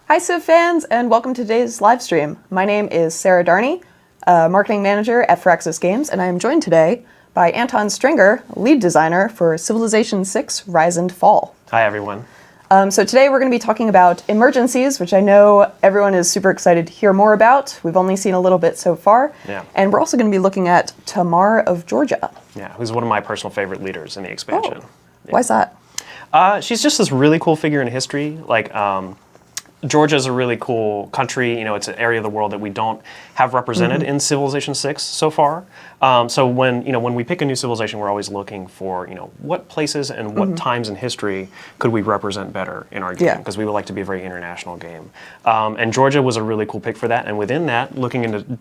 Hi Civ fans, and welcome to today's live stream. My name is Sarah Darney, Marketing Manager at Firaxis Games, and I am joined today by Anton Stringer, Lead Designer for Civilization VI Rise and Fall. Hi everyone. So today we're going to be talking about Emergencies, which I know everyone is super excited to hear more about. We've only seen a little bit so far. Yeah. And we're also going to be looking at Tamar of Georgia. Yeah, who's one of my personal favorite leaders in the expansion. Oh. Yeah. Why's that? She's just this really cool figure in history. Georgia is a really cool country. You know, it's an area of the world that we don't have represented in Civilization VI so far. So when we pick a new civilization, we're always looking for, what places and what times in history could we represent better in our game, because we would like to be a very international game. And Georgia was a really cool pick for that. And within that,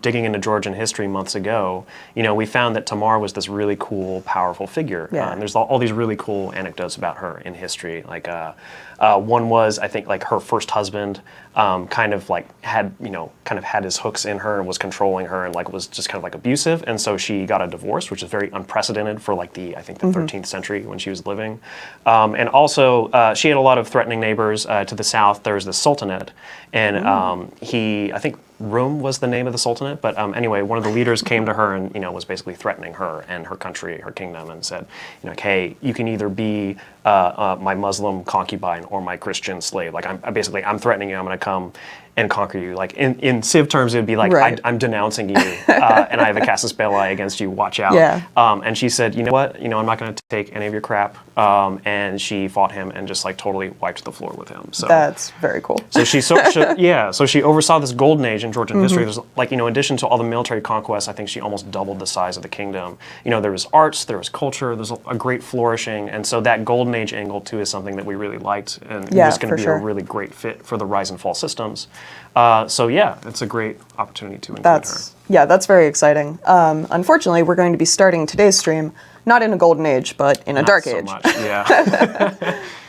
digging into Georgian history months ago, we found that Tamar was this really cool, powerful figure. Yeah. And there's all these really cool anecdotes about her in history. One was, I think, her first husband had his hooks in her and was controlling her and was just kind of abusive, and so she got a divorce, which is very unprecedented for the 13th century when she was living. And also she had a lot of threatening neighbors. To the south there's the Sultanate, and I think Rum was the name of the Sultanate, but anyway, one of the leaders came to her and was basically threatening her and her country, her kingdom, and said, hey, you can either be my Muslim concubine or my Christian slave. I'm threatening you. I'm going to come and conquer you. In Civ terms, it would be right. I'm denouncing you, and I have a casus belli against you. Watch out. Yeah. And she said, you know what? I'm not going to take any of your crap. And she fought him and just totally wiped the floor with him. So that's very cool. So she oversaw this golden age in Georgian history. There's in addition to all the military conquests, I think she almost doubled the size of the kingdom. There was arts, there was culture, there's a great flourishing, and so that golden age angle too is something that we really liked, and it was going to be a really great fit for the Rise and Fall systems. It's a great opportunity to include her. Yeah, that's very exciting. Unfortunately, we're going to be starting today's stream not in a golden age, but in a dark age. Not so much,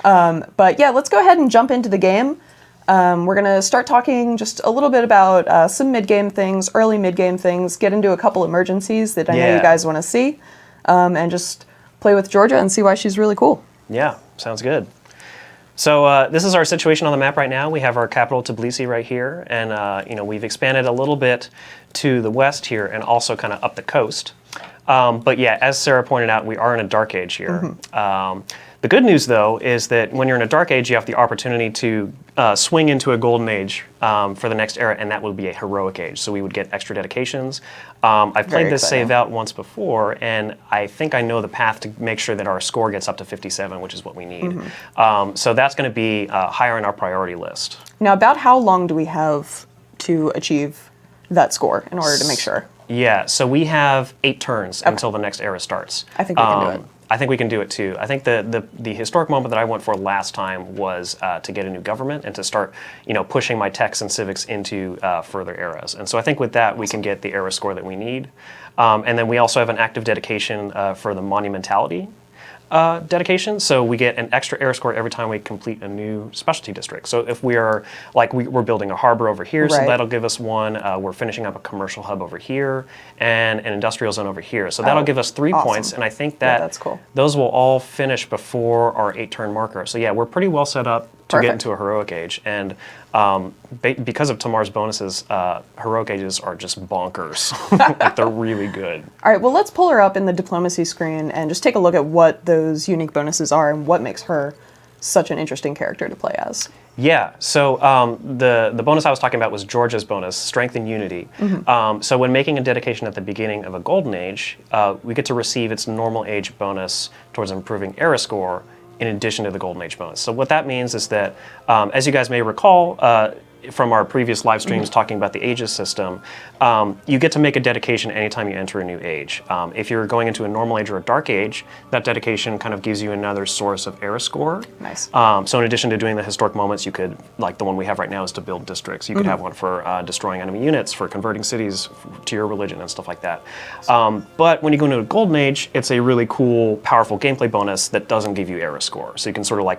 yeah. But yeah, let's go ahead and jump into the game. We're going to start talking just a little bit about some mid-game things, early mid-game things, get into a couple emergencies that I know you guys want to see, and just play with Georgia and see why she's really cool. Yeah, sounds good. So this is our situation on the map right now. We have our capital Tbilisi right here, and we've expanded a little bit to the west here and also kind of up the coast. But yeah, as Sarah pointed out, we are in a dark age here. The good news, though, is that when you're in a dark age, you have the opportunity to swing into a golden age for the next era, and that would be a heroic age. So we would get extra dedications. I've played this save out once before, and I think I know the path to make sure that our score gets up to 57, which is what we need. So that's going to be higher on our priority list. Now, about how long do we have to achieve that score in order to make sure? Yeah, so we have 8 turns until the next era starts. I think we can do it. I think we can do it too. I think the historic moment that I went for last time was to get a new government and to start, pushing my techs and civics into further eras. And so I think with that we can get the era score that we need. And then we also have an active dedication for the monumentality dedication, so we get an extra era score every time we complete a new specialty district. So if we are we're building a harbor over here, so that'll give us 1. We're finishing up a commercial hub over here and an industrial zone over here. So that'll give us 3 points, and I think that that's cool. Those will all finish before our 8-turn marker. So yeah, we're pretty well set up to get into a heroic age, and because of Tamar's bonuses, heroic ages are just bonkers. They're really good. All right, well, let's pull her up in the diplomacy screen and just take a look at what those unique bonuses are and what makes her such an interesting character to play as. Yeah, so the bonus I was talking about was Georgia's bonus, Strength and Unity. So when making a dedication at the beginning of a golden age, we get to receive its normal age bonus towards improving era score in addition to the Golden Age bonus. So what that means is that, as you guys may recall, from our previous live streams talking about the ages system, you get to make a dedication anytime you enter a new age. If you're going into a normal age or a dark age, that dedication kind of gives you another source of era score. Nice. So in addition to doing the historic moments, you could, the one we have right now is to build districts. You could have one for destroying enemy units, for converting cities to your religion and stuff like that. But when you go into a golden age, it's a really cool, powerful gameplay bonus that doesn't give you era score. So you can sort of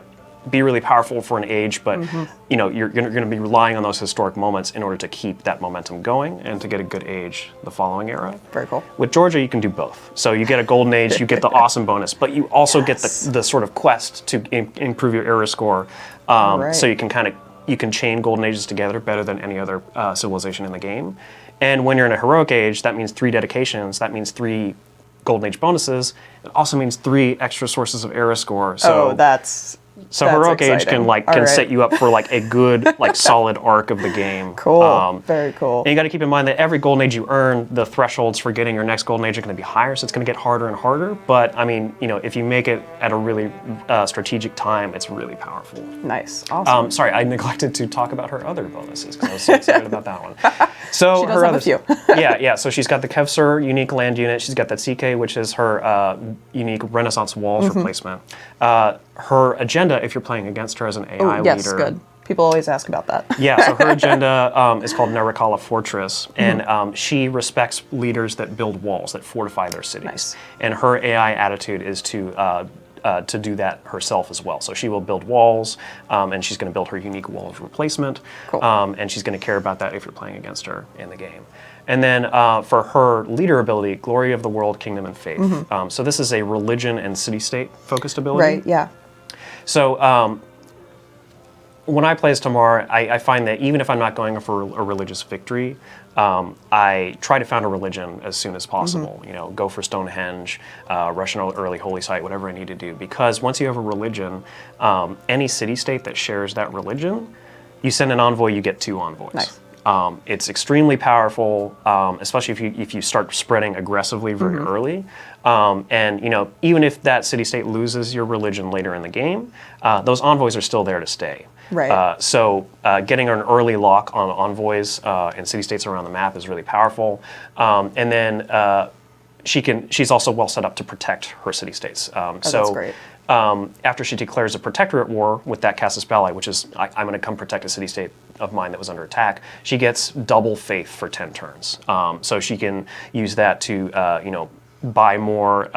be really powerful for an age, but you're going to be relying on those historic moments in order to keep that momentum going and to get a good age the following era. Very cool. With Georgia, you can do both. So you get a golden age, you get the awesome bonus, but you also get the sort of quest to improve your era score. So you can kind of you can chain golden ages together better than any other civilization in the game. And when you're in a heroic age, that means 3 dedications. That means 3 golden age bonuses. It also means 3 extra sources of era score. So that's heroic age exciting. can set you up for like a good solid arc of the game. Cool. Very cool. And you got to keep in mind that every golden age you earn, the thresholds for getting your next golden age are going to be higher, so it's going to get harder and harder. But I mean, if you make it at a really strategic time, it's really powerful. Nice. Awesome. Sorry, I neglected to talk about her other bonuses because I was so excited about that one. So she does have a few. yeah. So she's got the Kevser unique land unit. She's got that CK, which is her unique Renaissance walls replacement. Her agenda, if you're playing against her as an AI yes, leader. good. People always ask about that. Yeah, so her agenda is called Narikala Fortress, and she respects leaders that build walls, that fortify their cities. Nice. And her AI attitude is to do that herself as well. So she will build walls, and she's going to build her unique wall of replacement, cool. And she's going to care about that if you're playing against her in the game. And then for her leader ability, Glory of the World, Kingdom, and Faith. So this is a religion and city-state focused ability. Right, yeah. So when I play as Tamar, I find that even if I'm not going for a religious victory, I try to found a religion as soon as possible. Go for Stonehenge, rush an early holy site, whatever I need to do. Because once you have a religion, any city-state that shares that religion, you send an envoy, you get 2 envoys. Nice. It's extremely powerful, especially if you start spreading aggressively very early. And even if that city-state loses your religion later in the game, those envoys are still there to stay. Right. So getting an early lock on envoys and city-states around the map is really powerful. And then she's also well set up to protect her city-states. That's great. After she declares a protectorate war with that Casus Belli, which is I'm going to come protect a city-state of mine that was under attack, she gets double faith for 10 turns. So she can use that to buy more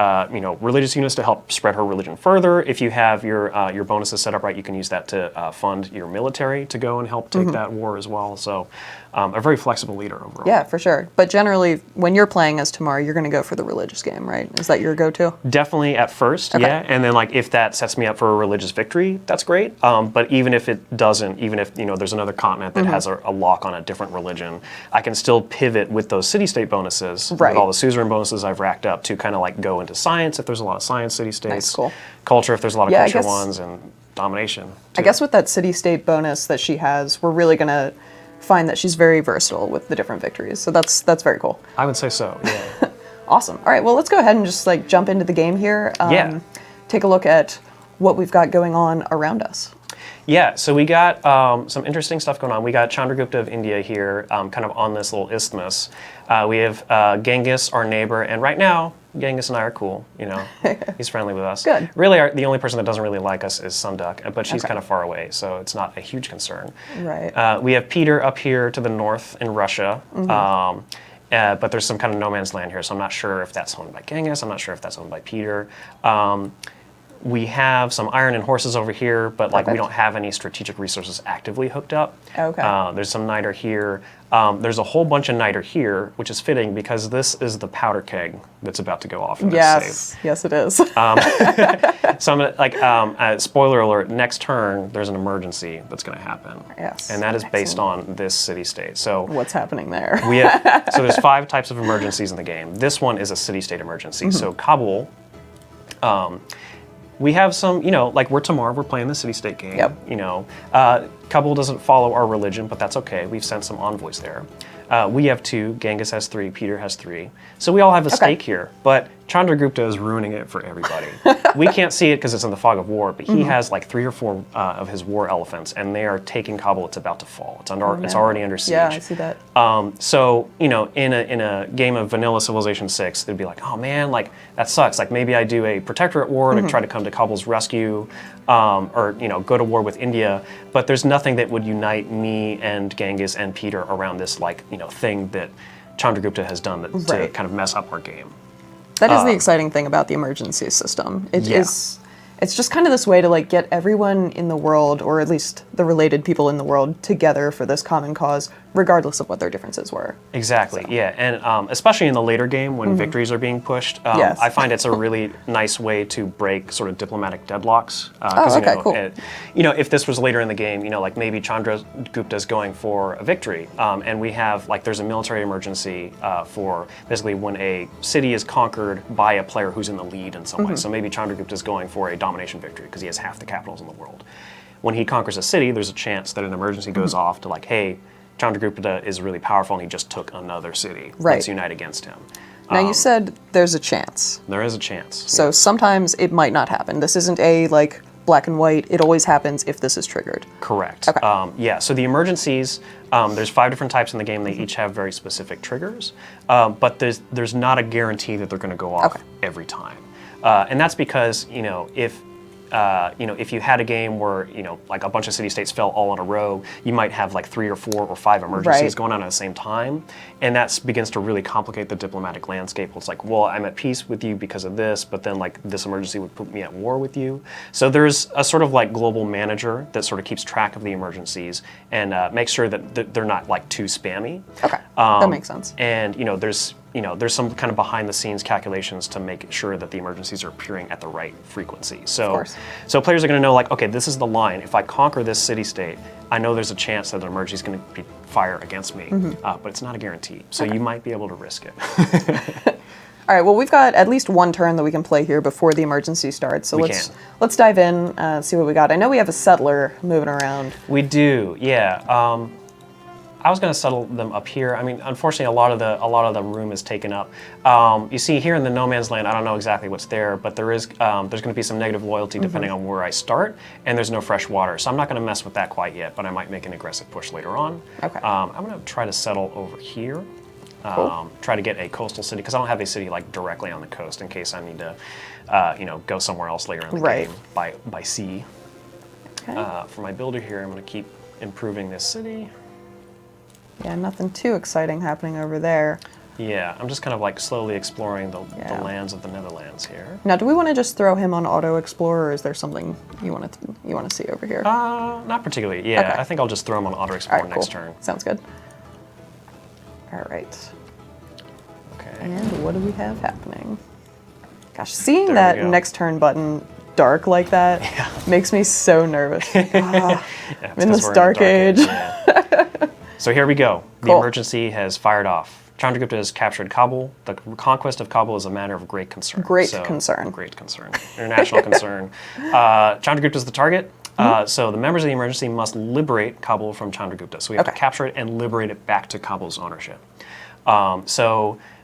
religious units to help spread her religion further. If you have your bonuses set up right, you can use that to fund your military to go and help take that war as well. So a very flexible leader overall. Yeah, for sure. But generally, when you're playing as Tamar, you're going to go for the religious game, right? Is that your go-to? Definitely at first, Okay. yeah. And then if that sets me up for a religious victory, that's great. But even if it doesn't, even if there's another continent that has a lock on a different religion, I can still pivot with those city-state bonuses, Right. with all the suzerain bonuses I've racked up to kind of go into science if there's a lot of science city-states. Nice, cool. Culture if there's a lot of Yeah, I culture guess- ones, and domination. I guess with that city-state bonus that she has, we're really going to find that she's very versatile with the different victories. So that's very cool. I would say so, yeah. Awesome. All right, well, let's go ahead and just jump into the game here. Yeah. Take a look at what we've got going on around us. Yeah, so we got some interesting stuff going on. We got Chandragupta of India here, kind of on this little isthmus. We have Genghis, our neighbor, and right now, Genghis and I are cool, He's friendly with us. Good. Really, the only person that doesn't really like us is Sunduk, but she's Okay. kind of far away, so it's not a huge concern. Right. We have Peter up here to the north in Russia. But there's some kind of no man's land here, so I'm not sure if that's owned by Genghis. I'm not sure if that's owned by Peter. We have some iron and horses over here, but we don't have any strategic resources actively hooked up. Okay. There's some niter here. There's a whole bunch of niter here, which is fitting because this is the powder keg that's about to go off in this save. Yes, it is. So I'm gonna, spoiler alert, next turn there's an emergency that's gonna happen. Yes. And that is based on this city-state. So What's happening there? we have, so there's 5 types of emergencies in the game. This one is a city-state emergency. So Kabul, we have some, we're Tamar, we're playing the city-state game. Yep. Kabul doesn't follow our religion, but that's okay. We've sent some envoys there. We have 2, Genghis has 3, Peter has 3. So we all have a stake here, but Chandragupta is ruining it for everybody. We can't see it because it's in the fog of war, but he has 3 or 4 of his war elephants, and they are taking Kabul. It's about to fall. It's it's already under siege. Yeah, I see that. So in a game of vanilla Civilization 6, they'd be like, oh man, that sucks. Maybe I do a protectorate war to try to come to Kabul's rescue, or go to war with India. But there's nothing that would unite me and Genghis and Peter around this thing that Chandragupta has done to kind of mess up our game. That is the exciting thing about the emergency system. It's just kind of this way to get everyone in the world, or at least the related people in the world, together for this common cause regardless of what their differences were. Exactly, yeah. And especially in the later game when victories are being pushed, Yes. I find it's a really nice way to break sort of diplomatic deadlocks. Okay, cool. If this was later in the game, like maybe Chandragupta's going for a victory, and we have, like, there's a military emergency for basically when a city is conquered by a player who's in the lead in some way. So maybe Chandragupta's going for a domination victory because he has half the capitals in the world. When he conquers a city, there's a chance that an emergency goes off to, like, hey, Chandragupta is really powerful and he just took another city. Right. Let's unite against him. Now, you said there's a chance. There is a chance. So sometimes it might not happen. This isn't a, like, black and white. It always happens if this is triggered. Correct. Okay. Yeah, so the emergencies, there's 5 different types in the game. They each have very specific triggers, but there's not a guarantee that they're going to go off every time. And that's because, if you had a game where, like a bunch of city-states fell all in a row, you might have like 3 or 4 or 5 emergencies going on at the same time. And that begins to really complicate the diplomatic landscape. It's like, well, I'm at peace with you because of this, but then like this emergency would put me at war with you. So there's a sort of like global manager that sort of keeps track of the emergencies and makes sure that they're not like too spammy. Okay, that makes sense. And there's some kind of behind-the-scenes calculations to make sure that the emergencies are appearing at the right frequency. So players are going to know, like, okay, this is the line. If I conquer this city-state, I know there's a chance that an emergency is going to fire against me, but it's not a guarantee. So you might be able to risk it. All right. Well, we've got at least one turn that we can play here before the emergency starts. So let's dive in, see what we got. I know we have a settler moving around. We do, yeah. I was going to settle them up here. I mean, unfortunately, a lot of the room is taken up. You see here in the no man's land, I don't know exactly what's there, but there's going to be some negative loyalty depending on where I start, and there's no fresh water, so I'm not going to mess with that quite yet. But I might make an aggressive push later on. Okay. I'm going to try to settle over here. Try to get a coastal city because I don't have a city like directly on the coast in case I need to, go somewhere else later in the game by sea. Okay. For my builder here, I'm going to keep improving this city. Yeah, nothing too exciting happening over there. Yeah, I'm just kind of like slowly exploring the lands of the Netherlands here. Now, do we want to just throw him on Auto Explorer, or is there something you want to see over here? Not particularly. Yeah, okay. I think I'll just throw him on Auto Explorer next turn. Sounds good. All right. Okay. And what do we have happening? Gosh, seeing that next turn button dark like that makes me so nervous. I'm in this dark age. So here we go. The emergency has fired off. Chandragupta has captured Kabul. The conquest of Kabul is a matter of great concern. Great concern. International concern. Chandragupta is the target. So the members of the emergency must liberate Kabul from Chandragupta. So we have to capture it and liberate it back to Kabul's ownership. We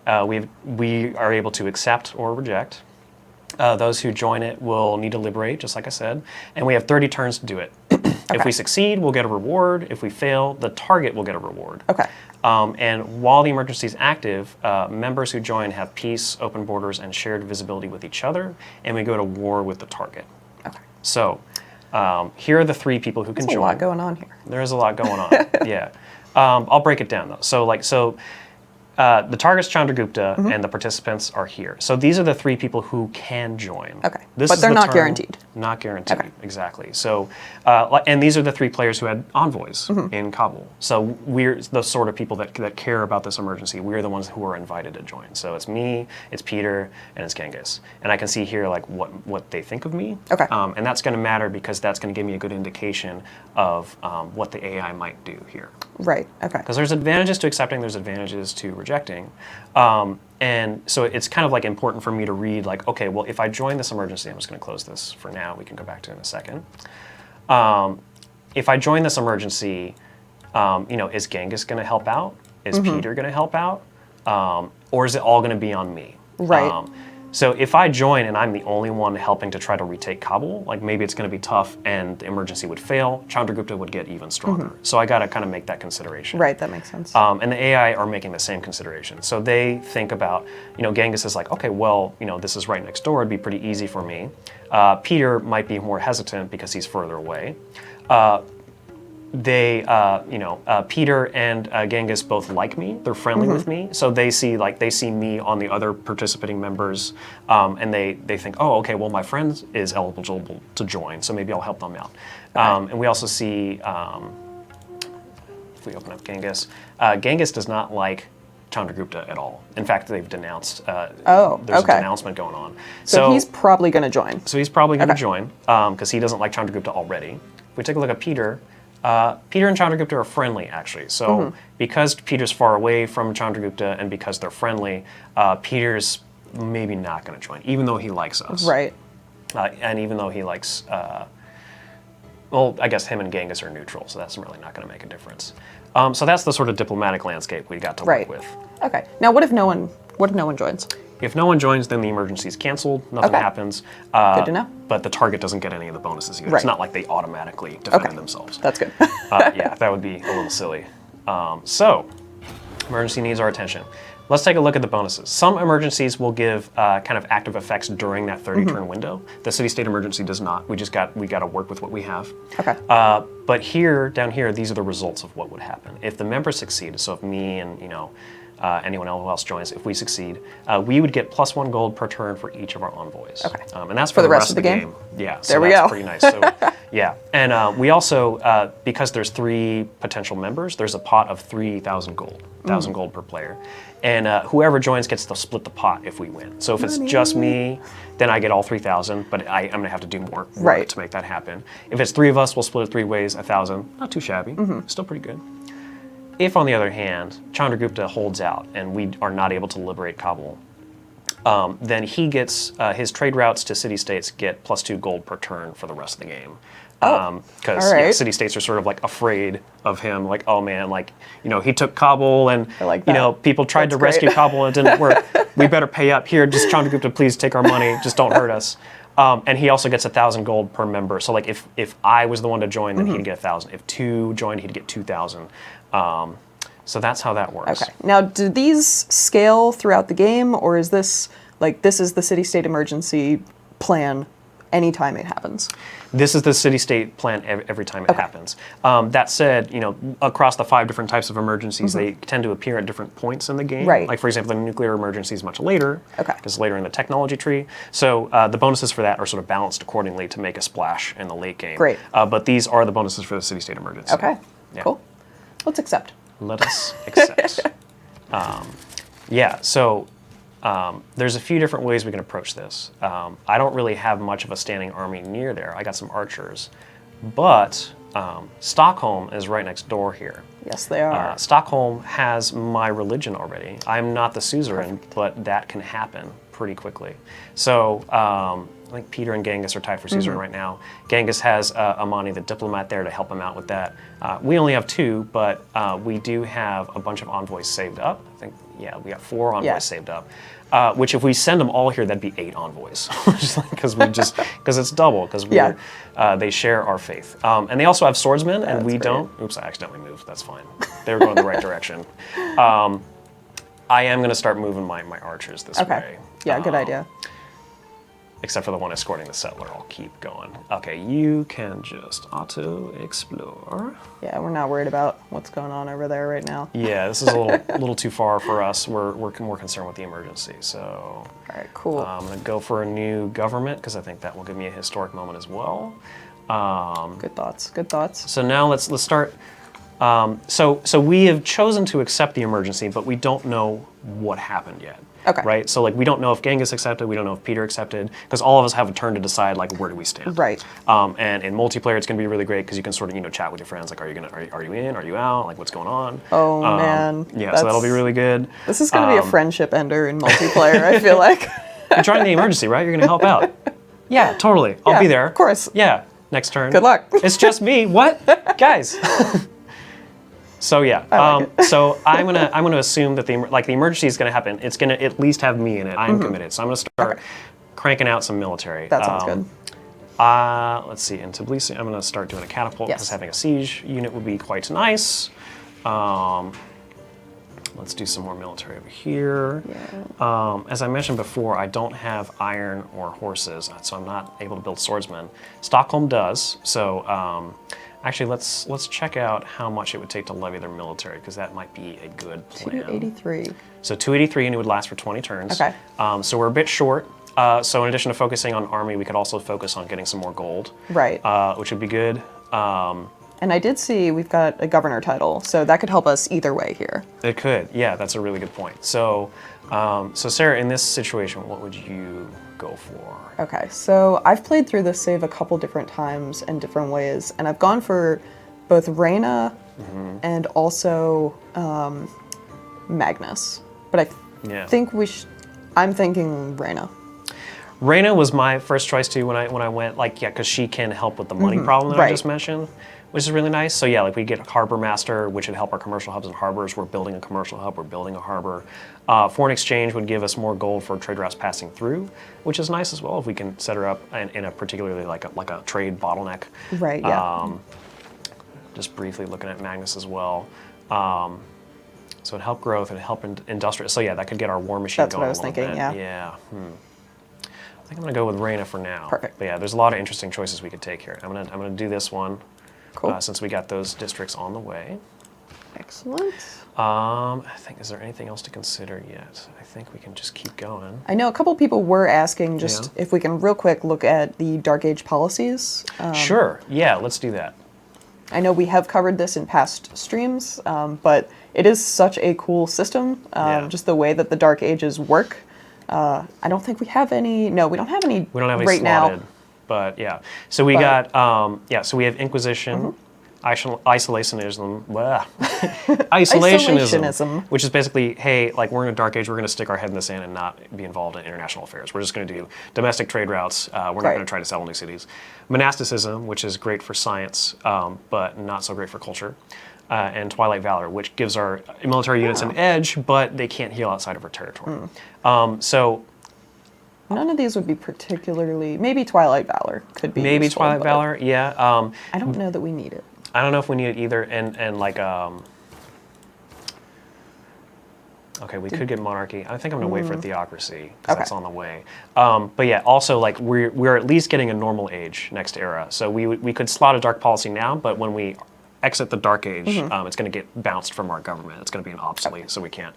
are able to accept or reject. Those who join it will need to liberate, just like I said. And we have 30 turns to do it. If we succeed, we'll get a reward. If we fail, the target will get a reward. Okay. And while the emergency is active, members who join have peace, open borders, and shared visibility with each other, and we go to war with the target. Okay. So here are the 3 people who can join. There's a lot going on here. There is a lot going on, yeah. I'll break it down, though. The target's Chandragupta, and the participants are here. So these are the 3 people who can join. Okay, but they're not guaranteed. Not guaranteed, exactly. So, and these are the 3 players who had envoys in Kabul. So we're the sort of people that care about this emergency. We're the ones who are invited to join. So it's me, it's Peter, and it's Genghis. And I can see here like what they think of me. Okay. And that's going to matter because that's going to give me a good indication of what the AI might do here. Right, okay. Because there's advantages to accepting, there's advantages to rejecting. And so it's kind of like important for me to read like, okay, well, if I join this emergency, I'm just going to close this for now. We can go back to it in a second. If I join this emergency, is Genghis going to help out? Is Peter going to help out? Or is it all going to be on me? Right. So if I join and I'm the only one helping to try to retake Kabul, like maybe it's going to be tough and the emergency would fail, Chandragupta would get even stronger. So I got to kind of make that consideration. Right, that makes sense. And the AI are making the same consideration. So they think about, Genghis is like, okay, well, this is right next door. It'd be pretty easy for me. Peter might be more hesitant because he's further away. Peter and Genghis both like me. They're friendly with me, so they see me on the other participating members, and they think, oh, okay, well, my friend is eligible to join, so maybe I'll help them out. And we also see, we open up Genghis, Genghis does not like Chandragupta at all. In fact, they've denounced. There's a denouncement going on. So he's probably going to join. So he's probably going to join because he doesn't like Chandragupta already. If we take a look at Peter, Peter and Chandragupta are friendly, actually. So because Peter's far away from Chandragupta and because they're friendly, Peter's maybe not going to join, even though he likes us. Right. And even though he likes, well, I guess him and Genghis are neutral, so that's really not going to make a difference. So that's the sort of diplomatic landscape we got to work with. Okay. Now, what if no one joins? If no one joins, then the emergency is canceled. Nothing happens. Good to know. But the target doesn't get any of the bonuses either. Right. It's not like they automatically defended themselves. That's good. Yeah, that would be a little silly. So, emergency needs our attention. Let's take a look at the bonuses. Some emergencies will give kind of active effects during that 30-turn window. The city-state emergency does not. We got to work with what we have. Okay. But here, down here, these are the results of what would happen if the members succeed. So if me and anyone else joins, if we succeed, we would get +1 gold per turn for each of our envoys. Okay. And that's for the rest of the game. Yeah. So there we that's go. Pretty nice. So yeah, and we also because there's 3 potential members, there's a pot of 3,000 gold, 1,000 gold per player. And whoever joins gets to split the pot if we win. So if it's just me, then I get all 3,000, but I'm going to have to do more work to make that happen. If it's 3 of us, we'll split it 3 ways, 1,000. Not too shabby. Still pretty good. If, on the other hand, Chandragupta holds out and we are not able to liberate Kabul, then he gets his trade routes to city-states get +2 gold per turn for the rest of the game. Because city-states are sort of like afraid of him, like, oh man, like, he took Kabul and, people tried to rescue Kabul and it didn't work. We better pay up. Here, just Chandragupta, please take our money. Just don't hurt us. And he also gets 1,000 gold per member. So like if I was the one to join, then he'd get 1,000. If 2 joined, he'd get 2,000. So that's how that works. Okay. Now, do these scale throughout the game, or is this this is the city-state emergency plan anytime it happens? This is the city-state plan every time it happens. That said, across the 5 different types of emergencies, they tend to appear at different points in the game. Right. Like, for example, the nuclear emergency is much later, because later in the technology tree. So the bonuses for that are sort of balanced accordingly to make a splash in the late game. Great. But these are the bonuses for the city-state emergency. Okay, Yeah. cool. Let's accept. Let us accept. So there's a few different ways we can approach this. I don't really have much of a standing army near there. I got some archers. But Stockholm is right next door here. Yes, they are. Stockholm has my religion already. I'm not the suzerain, but that can happen pretty quickly. So I think Peter and Genghis are tied for suzerain right now. Genghis has Amani, the diplomat, there to help him out with that. We only have 2, but we do have a bunch of envoys saved up. I think, we got 4 envoys saved up. Which, if we send them all here, that'd be 8 envoys, because it's double, because they share our faith. And they also have swordsmen, and we don't. Oops, I accidentally moved. That's fine. They were going the right direction. I am going to start moving my archers this way. Yeah, good idea. Except for the one escorting the settler, I'll keep going. Okay, you can just auto-explore. Yeah, we're not worried about what's going on over there right now. Yeah, this is a little too far for us. We're more concerned with the emergency. So, all right, cool. I'm gonna go for a new government because I think that will give me a historic moment as well. Good thoughts. Good thoughts. So now let's start. So we have chosen to accept the emergency, but we don't know what happened yet. Okay. Right? So we don't know if Genghis accepted, we don't know if Peter accepted, because all of us have a turn to decide where do we stand. Right. And in multiplayer, it's going to be really great because you can sort of chat with your friends, are you in, are you out, what's going on? Oh man. Yeah, so that'll be really good. This is going to be a friendship ender in multiplayer. I feel like. You're joining the emergency, right? You're going to help out. Yeah, totally. I'll be there. Of course. Yeah. Next turn. Good luck. It's just me. What, guys? So so I'm gonna assume that the emergency is gonna happen. It's gonna at least have me in it. I'm committed. So I'm gonna start cranking out some military. That sounds good. Let's see. In Tbilisi, I'm gonna start doing a catapult because having a siege unit would be quite nice. Let's do some more military over here. Yeah. As I mentioned before, I don't have iron or horses, so I'm not able to build swordsmen. Stockholm does. So. Actually, let's check out how much it would take to levy their military, because that might be a good plan. 283. So 283, and it would last for 20 turns. Okay. So we're a bit short. So in addition to focusing on army, we could also focus on getting some more gold. Right. Which would be good. And I did see we've got a governor title, so that could help us either way here. It could. Yeah, that's a really good point. So, so Sarah, in this situation, what would you go for? Okay, so I've played through this save a couple different times in different ways, and I've gone for both Reyna and also Magnus. But I think I'm thinking Reyna. Reyna was my first choice too when I went, like, yeah, because she can help with the money problem that I just mentioned, which is really nice. So yeah, like we get Harbor Master, which would help our commercial hubs and harbors. We're building a commercial hub, we're building a harbor. Foreign exchange would give us more gold for trade routes passing through, which is nice as well if we can set her up in a particularly like a trade bottleneck. Right, yeah. Just briefly looking at Magnus as well. So it'd help growth, it'd help industrial. So yeah, that could get our war machine That's going. What I was thinking, bit. yeah. Yeah. I think I'm gonna go with Reyna for now. Perfect. But yeah, there's a lot of interesting choices we could take here. I'm gonna do this one. Cool. Since we got those districts on the way. Excellent. I think, is there anything else to consider yet? I think we can just keep going. I know a couple people were asking just if we can real quick look at the Dark Age policies. Sure. Yeah, let's do that. I know we have covered this in past streams, but it is such a cool system. Just the way that the Dark Ages work. I don't think we have any. No, we don't have any. We don't have any right slotted, now. but yeah. So we got so we have Inquisition, isolationism, isolationism, which is basically, hey, like we're in a dark age, we're going to stick our head in the sand and not be involved in international affairs. We're just going to do domestic trade routes. We're not going to try to settle new cities. Monasticism, which is great for science, but not so great for culture. And Twilight Valor, which gives our military units an edge, but they can't heal outside of our territory. So none of these would be particularly. Maybe Twilight Valor could be. Maybe useful, Twilight Valor, yeah. I don't know that we need it. I don't know if we need it either. And like, okay, we could get Monarchy. I think I'm gonna wait for Theocracy because that's on the way. But yeah, also like we're at least getting a normal age next era. So we could slot a dark policy now, but when we exit the Dark Age, it's going to get bounced from our government. It's going to be an obsolete, so we can't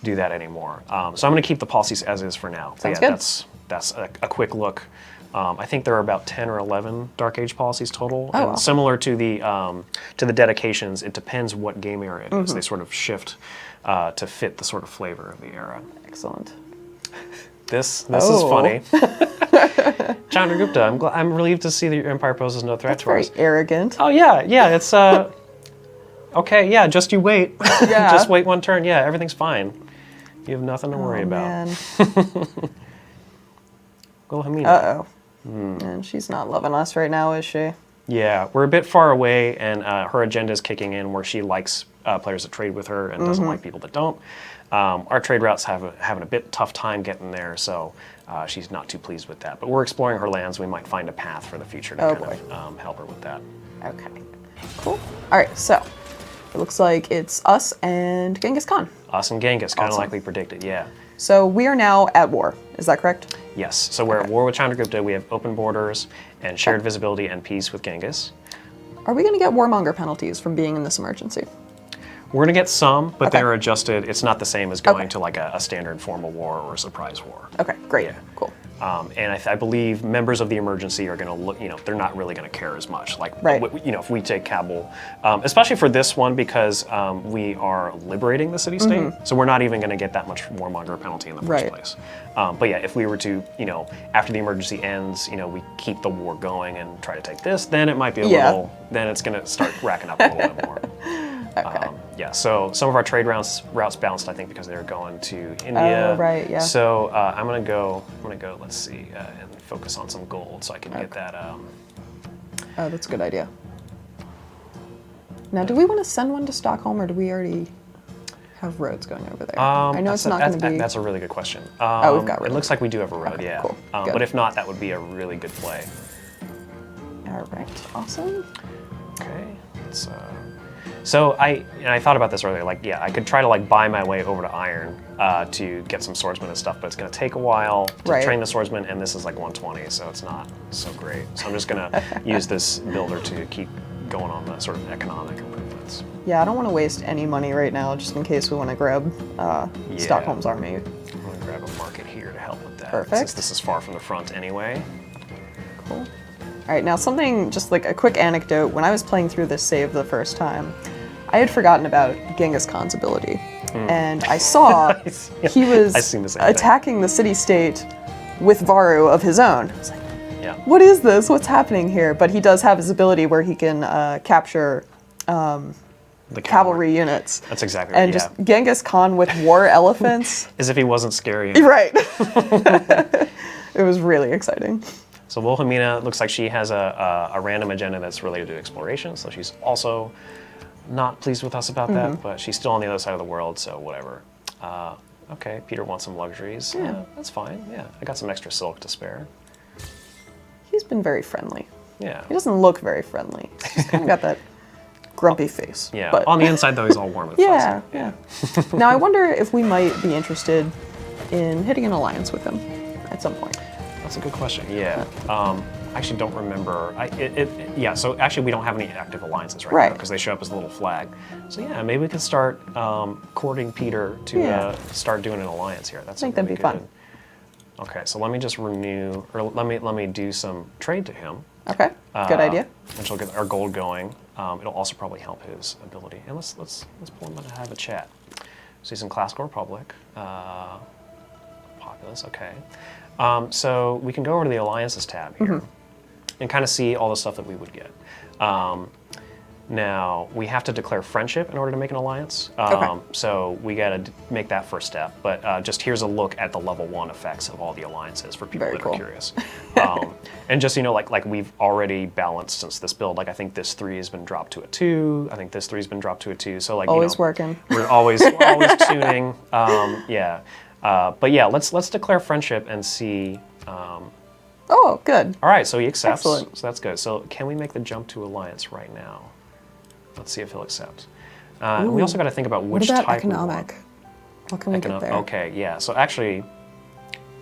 do that anymore. So I'm going to keep the policies as is for now. Sounds yeah, good. That's a quick look. I think there are about 10 or 11 Dark Age policies total. And similar to the dedications, it depends what game era it is. They sort of shift to fit the sort of flavor of the era. Excellent. This is funny. Chandragupta, I'm relieved to see that your empire poses no threat That's to us. very arrogant. Oh yeah, it's okay, yeah, just you wait. Yeah. Just wait one turn. Yeah, everything's fine. You have nothing to worry about. Man. Wilhelmina. Uh-oh. And she's not loving us right now, is she? Yeah, we're a bit far away, and her agenda is kicking in where she likes players that trade with her and doesn't like people that don't. Our trade routes having a bit tough time getting there, so she's not too pleased with that. But we're exploring her lands. We might find a path for the future to help her with that. Okay, cool. All right, so it looks like it's us and Genghis Khan. Us and Genghis, kind of like we predicted, yeah. So we are now at war. Is that correct? Yes. So we're at war with Chandragupta. We have open borders and shared visibility and peace with Genghis. Are we going to get warmonger penalties from being in this emergency? We're going to get some, but they're adjusted. It's not the same as going to like a standard formal war or a surprise war. Okay, great. Yeah. Cool. And I believe members of the emergency are going to look, they're not really going to care as much. Like, if we take Kabul, especially for this one because we are liberating the city-state, so we're not even going to get that much warmonger penalty in the first place. But yeah, if we were to, after the emergency ends, we keep the war going and try to take this, then it might be a little, then it's going to start racking up a little bit more. Okay. So some of our trade routes bounced, I think, because they were going to India. Oh, right, yeah. So I'm gonna go. Let's see, and focus on some gold, so I can get that. Oh, that's a good idea. Now, do we want to send one to Stockholm, or do we already have roads going over there? I know it's not going to be. That's a really good question. We've got roads. It looks like we do have a road. Okay, yeah. cool. But if not, that would be a really good play. All right. Awesome. Okay. So I thought about this earlier. Like, yeah, I could try to like buy my way over to Iron to get some swordsmen and stuff, but it's going to take a while to train the swordsmen, and this is like 120, so it's not so great. So I'm just going to use this builder to keep going on the sort of economic improvements. Yeah, I don't want to waste any money right now, just in case we want to grab Stockholm's army. I'm going to grab a market here to help with that. Perfect. Since this is far from the front anyway. Cool. All right, now something, just like a quick anecdote. When I was playing through this save the first time, I had forgotten about Genghis Khan's ability. And I saw he was attacking the city-state with Varu of his own. I was like, what is this? What's happening here? But he does have his ability where he can capture the cavalry units. That's exactly right. And just Genghis Khan with war elephants. As if he wasn't scary. Right. It was really exciting. So Wilhelmina looks like she has a random agenda that's related to exploration, so she's also not pleased with us about that, but she's still on the other side of the world, so whatever. Okay, Peter wants some luxuries. Yeah, that's fine. Yeah, I got some extra silk to spare. He's been very friendly. Yeah. He doesn't look very friendly. He's kind of got that grumpy face. Yeah, but on the inside, though, he's all warm and fuzzy. Yeah. Now, I wonder if we might be interested in hitting an alliance with him at some point. That's a good question. Yeah. I actually don't remember. Yeah, so actually we don't have any active alliances right now because they show up as a little flag. So yeah, maybe we can start courting Peter to start doing an alliance here. That's I think that'd be fun. Okay, so let me just renew, or let me do some trade to him. Okay, good idea. Which will get our gold going. It'll also probably help his ability. And let's pull him in to have a chat. So he's in Classical Republic. Populous, okay. So we can go over to the Alliances tab here and kind of see all the stuff that we would get. Now, we have to declare friendship in order to make an alliance. So we got to make that first step. But just here's a look at the level 1 effects of all the alliances for people that are curious. And just, you know, like we've already balanced since this build. Like I think this 3 has been dropped to a 2. I think this 3 has been dropped to a 2. So like, always working. We're always tuning. Yeah. But yeah, let's declare friendship and see. Oh, good. All right, so he accepts. Excellent. So that's good. So can we make the jump to alliance right now? Let's see if he'll accept. We also got to think about which type. What about economic? What can we get there? Okay, yeah. So actually,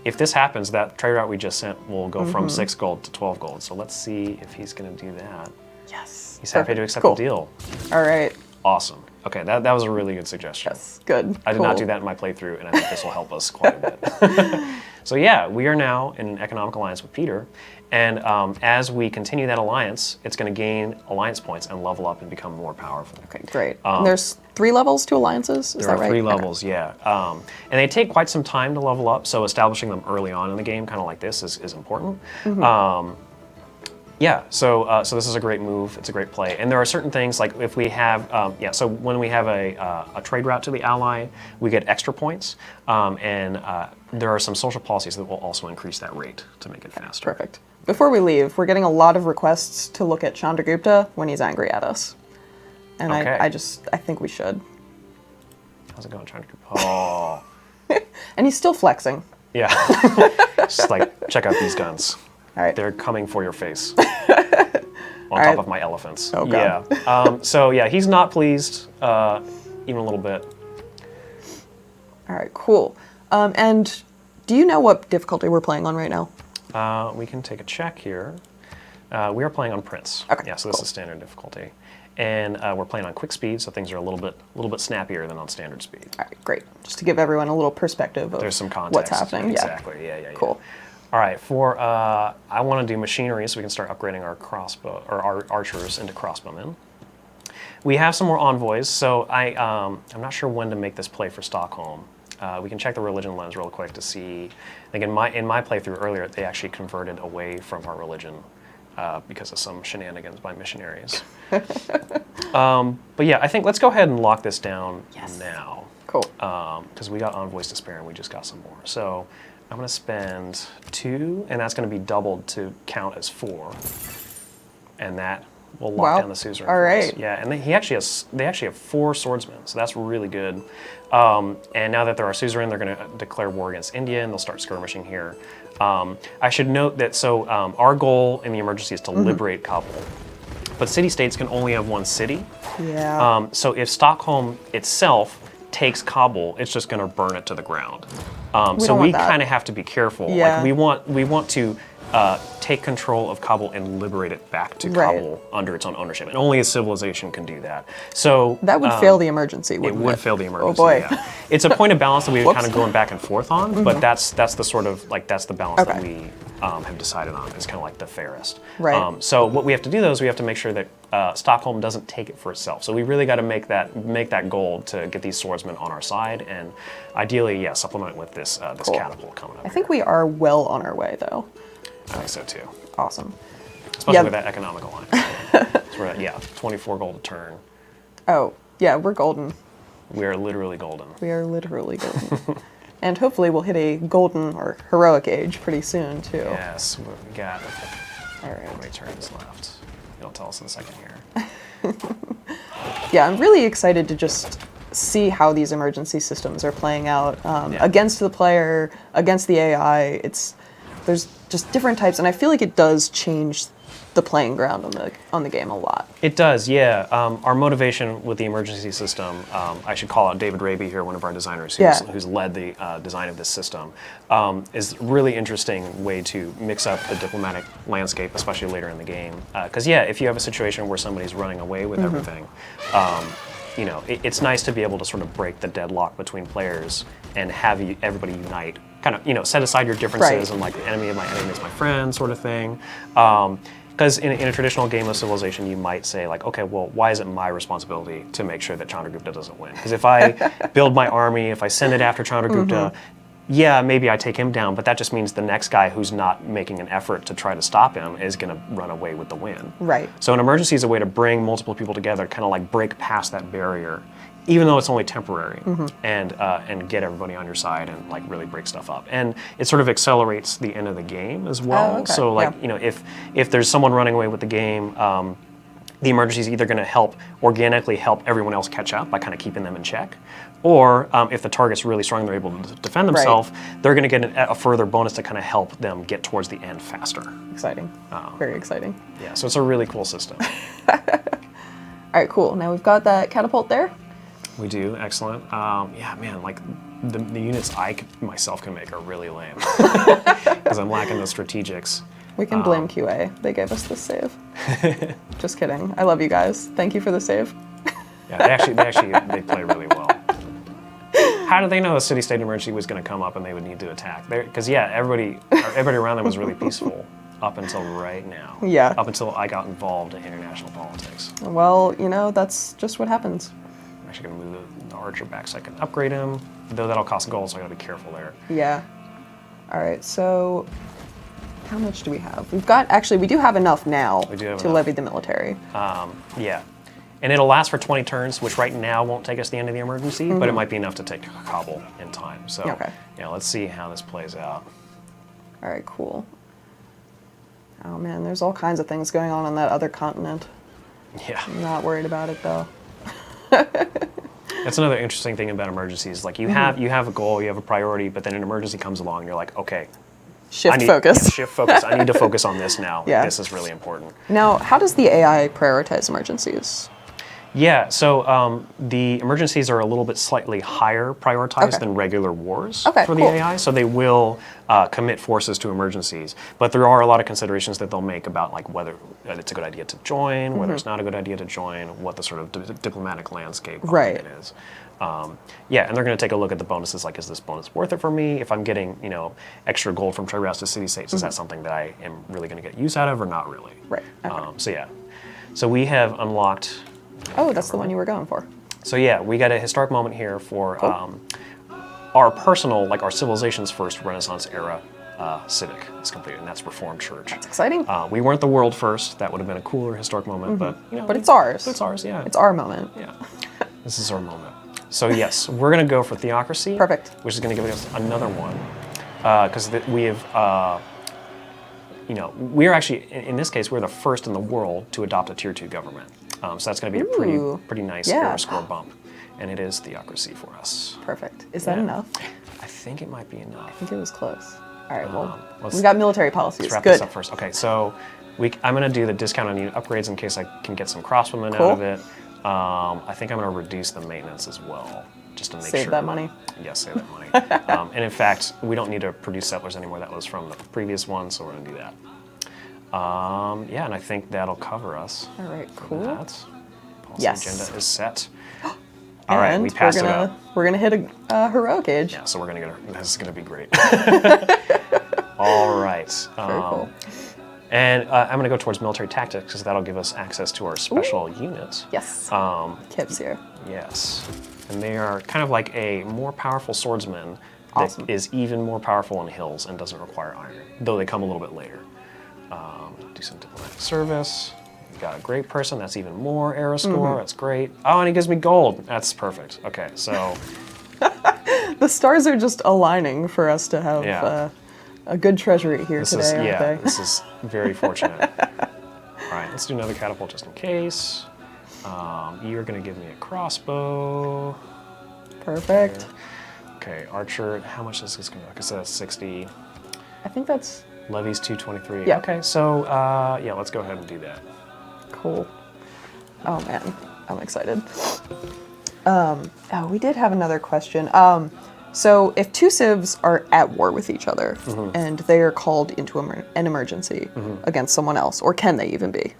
if this happens, that trade route we just sent will go from 6 gold to 12 gold. So let's see if he's going to do that. Yes. He's happy to accept the deal. All right. Awesome. Okay, that was a really good suggestion. Yes, good. I did not do that in my playthrough, and I think this will help us quite a bit. So yeah, we are now in an economic alliance with Peter, and as we continue that alliance, it's going to gain alliance points and level up and become more powerful. Okay, great. And there's 3 levels to alliances, is that right? There are 3 levels, yeah. And they take quite some time to level up, so establishing them early on in the game, kind of like this, is important. Yeah, so this is a great move. It's a great play, and there are certain things like if we have, so when we have a trade route to the ally, we get extra points, and there are some social policies that will also increase that rate to make it faster. Perfect. Before we leave, we're getting a lot of requests to look at Chandragupta when he's angry at us, and I think we should. How's it going, Chandragupta? Oh. And he's still flexing. Yeah, just like check out these guns. All right. They're coming for your face. On top of my elephants. Oh, God. Yeah. So yeah, he's not pleased, even a little bit. All right, cool. And do you know what difficulty we're playing on right now? We can take a check here. We are playing on Prince. Okay. Yeah, so this is standard difficulty. And we're playing on quick speed, so things are a little bit snappier than on standard speed. All right, great. Just to give everyone a little perspective of There's some context. What's happening. Exactly, yeah. Cool. All right, I want to do machinery so we can start upgrading our crossbow, or our archers into crossbowmen. We have some more envoys, so I'm not sure when to make this play for Stockholm. We can check the religion lens real quick to see. I think in my playthrough earlier, they actually converted away from our religion because of some shenanigans by missionaries. But yeah, I think let's go ahead and lock this down now. Cool. Because we got envoys to spare and we just got some more. So I'm going to spend 2, and that's going to be doubled to count as 4. And that will lock down the suzerain. All right. Yeah, and they actually have 4 swordsmen, so that's really good. And now that they're our suzerain, they're going to declare war against India, and they'll start skirmishing here. I should note that our goal in the emergency is to liberate Kabul. But city-states can only have 1 city. Yeah. So if Stockholm itself takes Kabul, it's just going to burn it to the ground. So we kind of have to be careful. Yeah. Like we want to take control of Kabul and liberate it back to Kabul under its own ownership. And only a civilization can do that. So that would fail the emergency, wouldn't it? It would fail the emergency, oh boy. Yeah. It's a point of balance that we're kind of going back and forth on, but that's the sort of, like, that's the balance that we have decided on. It's kind of like the fairest. Right. So what we have to do, though, is we have to make sure that Stockholm doesn't take it for itself. So we really got to make that goal to get these swordsmen on our side, and ideally, yeah, supplement it with this catapult coming up. I think we are well on our way, though. I think so too. Awesome. Especially with that economic alliance. So we're at, 24 gold a turn. Oh, yeah, we're golden. We are literally golden. We are literally golden. And hopefully we'll hit a golden or heroic age pretty soon, too. Yes, we got all right. How many turns left? You'll tell us in a second here. Yeah, I'm really excited to just see how these emergency systems are playing out against the player, against the AI. There's just different types, and I feel like it does change the playing ground on the game a lot. It does, yeah. Our motivation with the emergency system, I should call out David Raby here, one of our designers who's led the design of this system, is a really interesting way to mix up the diplomatic landscape, especially later in the game. Because if you have a situation where somebody's running away with everything, it's nice to be able to sort of break the deadlock between players and have everybody unite. Kind of, set aside your differences and like the enemy of my enemy is my friend sort of thing. Because in a traditional game of Civilization, you might say like, okay, well, why is it my responsibility to make sure that Chandragupta doesn't win? Because if I build my army, if I send it after Chandragupta, yeah, maybe I take him down, but that just means the next guy who's not making an effort to try to stop him is going to run away with the win. Right. So an emergency is a way to bring multiple people together, kind of like break past that barrier, even though it's only temporary, and get everybody on your side and like really break stuff up. And it sort of accelerates the end of the game as well. Oh, okay. So like, if there's someone running away with the game, the emergency is either going to organically help everyone else catch up by kind of keeping them in check, or if the target's really strong, they're able to defend themselves, they're going to get a further bonus to kind of help them get towards the end faster. Exciting. Very exciting. Yeah, so it's a really cool system. All right, cool. Now we've got that catapult there. We do, excellent. Yeah, man, like the units myself can make are really lame because I'm lacking the strategics. We can blame QA. They gave us this save. Just kidding. I love you guys. Thank you for the save. Yeah, they play really well. How did they know a city-state emergency was going to come up and they would need to attack? Because everybody around them was really peaceful up until right now. Yeah. Up until I got involved in international politics. Well, that's just what happens. I'm actually going to move the archer back so I can upgrade him, though that'll cost gold, so I got to be careful there. Yeah. All right, so how much do we have? We do have enough now to levy the military. Yeah. And it'll last for 20 turns, which right now won't take us to the end of the emergency, but it might be enough to take Kabul in time. So, let's see how this plays out. All right, cool. Oh man, there's all kinds of things going on that other continent. Yeah. I'm not worried about it though. That's another interesting thing about emergencies. Like you have a goal, you have a priority, but then an emergency comes along and you're like, okay. Shift focus. Yeah, shift focus. I need to focus on this now. Yeah. This is really important. Now, how does the AI prioritize emergencies? Yeah, so the emergencies are a little bit slightly higher prioritized than regular wars for the AI, so they will commit forces to emergencies. But there are a lot of considerations that they'll make about like whether it's a good idea to join, whether it's not a good idea to join, what the sort of diplomatic landscape of it is. Yeah, and they're going to take a look at the bonuses, like is this bonus worth it for me? If I'm getting, extra gold from trade routes to city-states, is that something that I am really going to get use out of or not really? Right. Okay. So we have unlocked... Oh, that's the one you were going for. So yeah, we got a historic moment here for our personal, like our civilization's first Renaissance era civic is completed, and that's Reformed Church. That's exciting. We weren't the world first. That would have been a cooler historic moment, but But it's ours. It's ours, yeah. It's our moment. Yeah. This is our moment. So yes, we're going to go for Theocracy. Perfect. Which is going to give us another one, because we have. We're actually, in this case, we're the first in the world to adopt a Tier 2 government. So that's going to be a pretty nice era score bump. And it is Theocracy for us. Perfect. Is that enough? I think it might be enough. I think it was close. All right, well, we got military policies. Let's wrap this up first. Okay, so I'm going to do the discount on unit upgrades in case I can get some crossbowmen out of it. I think I'm going to reduce the maintenance as well, just to make sure. Save that money. Yes, save that money. And in fact, we don't need to produce settlers anymore. That was from the previous one, so we're going to do that. Yeah, and I think that'll cover us. All right, cool. That. Policy Yes. agenda is set. All right, we passed it up. We're gonna hit a heroic age. Yeah, so we're gonna get. This is gonna be great. All right. Very cool. And I'm gonna go towards military tactics because that'll give us access to our special units. Yes. Kip's here. Yes, and they are kind of like a more powerful swordsman Awesome. that is even more powerful in hills and doesn't require iron, though they come a little bit later. Do some diplomatic service. Got a great person, that's even more era score, that's great. Oh, and he gives me gold. That's perfect. Okay, so. The stars are just aligning for us to have a good treasury here today, aren't they? This is very fortunate. All right, let's do another catapult just in case. You're gonna give me a crossbow. Perfect. Okay, archer, how much is this gonna be? I said that's 60. I think that's... Levy's 223. Yeah. Okay, so yeah, let's go ahead and do that. Cool. Oh man, I'm excited. We did have another question. So if two civs are at war with each other and they are called into an emergency against someone else, or can they even be?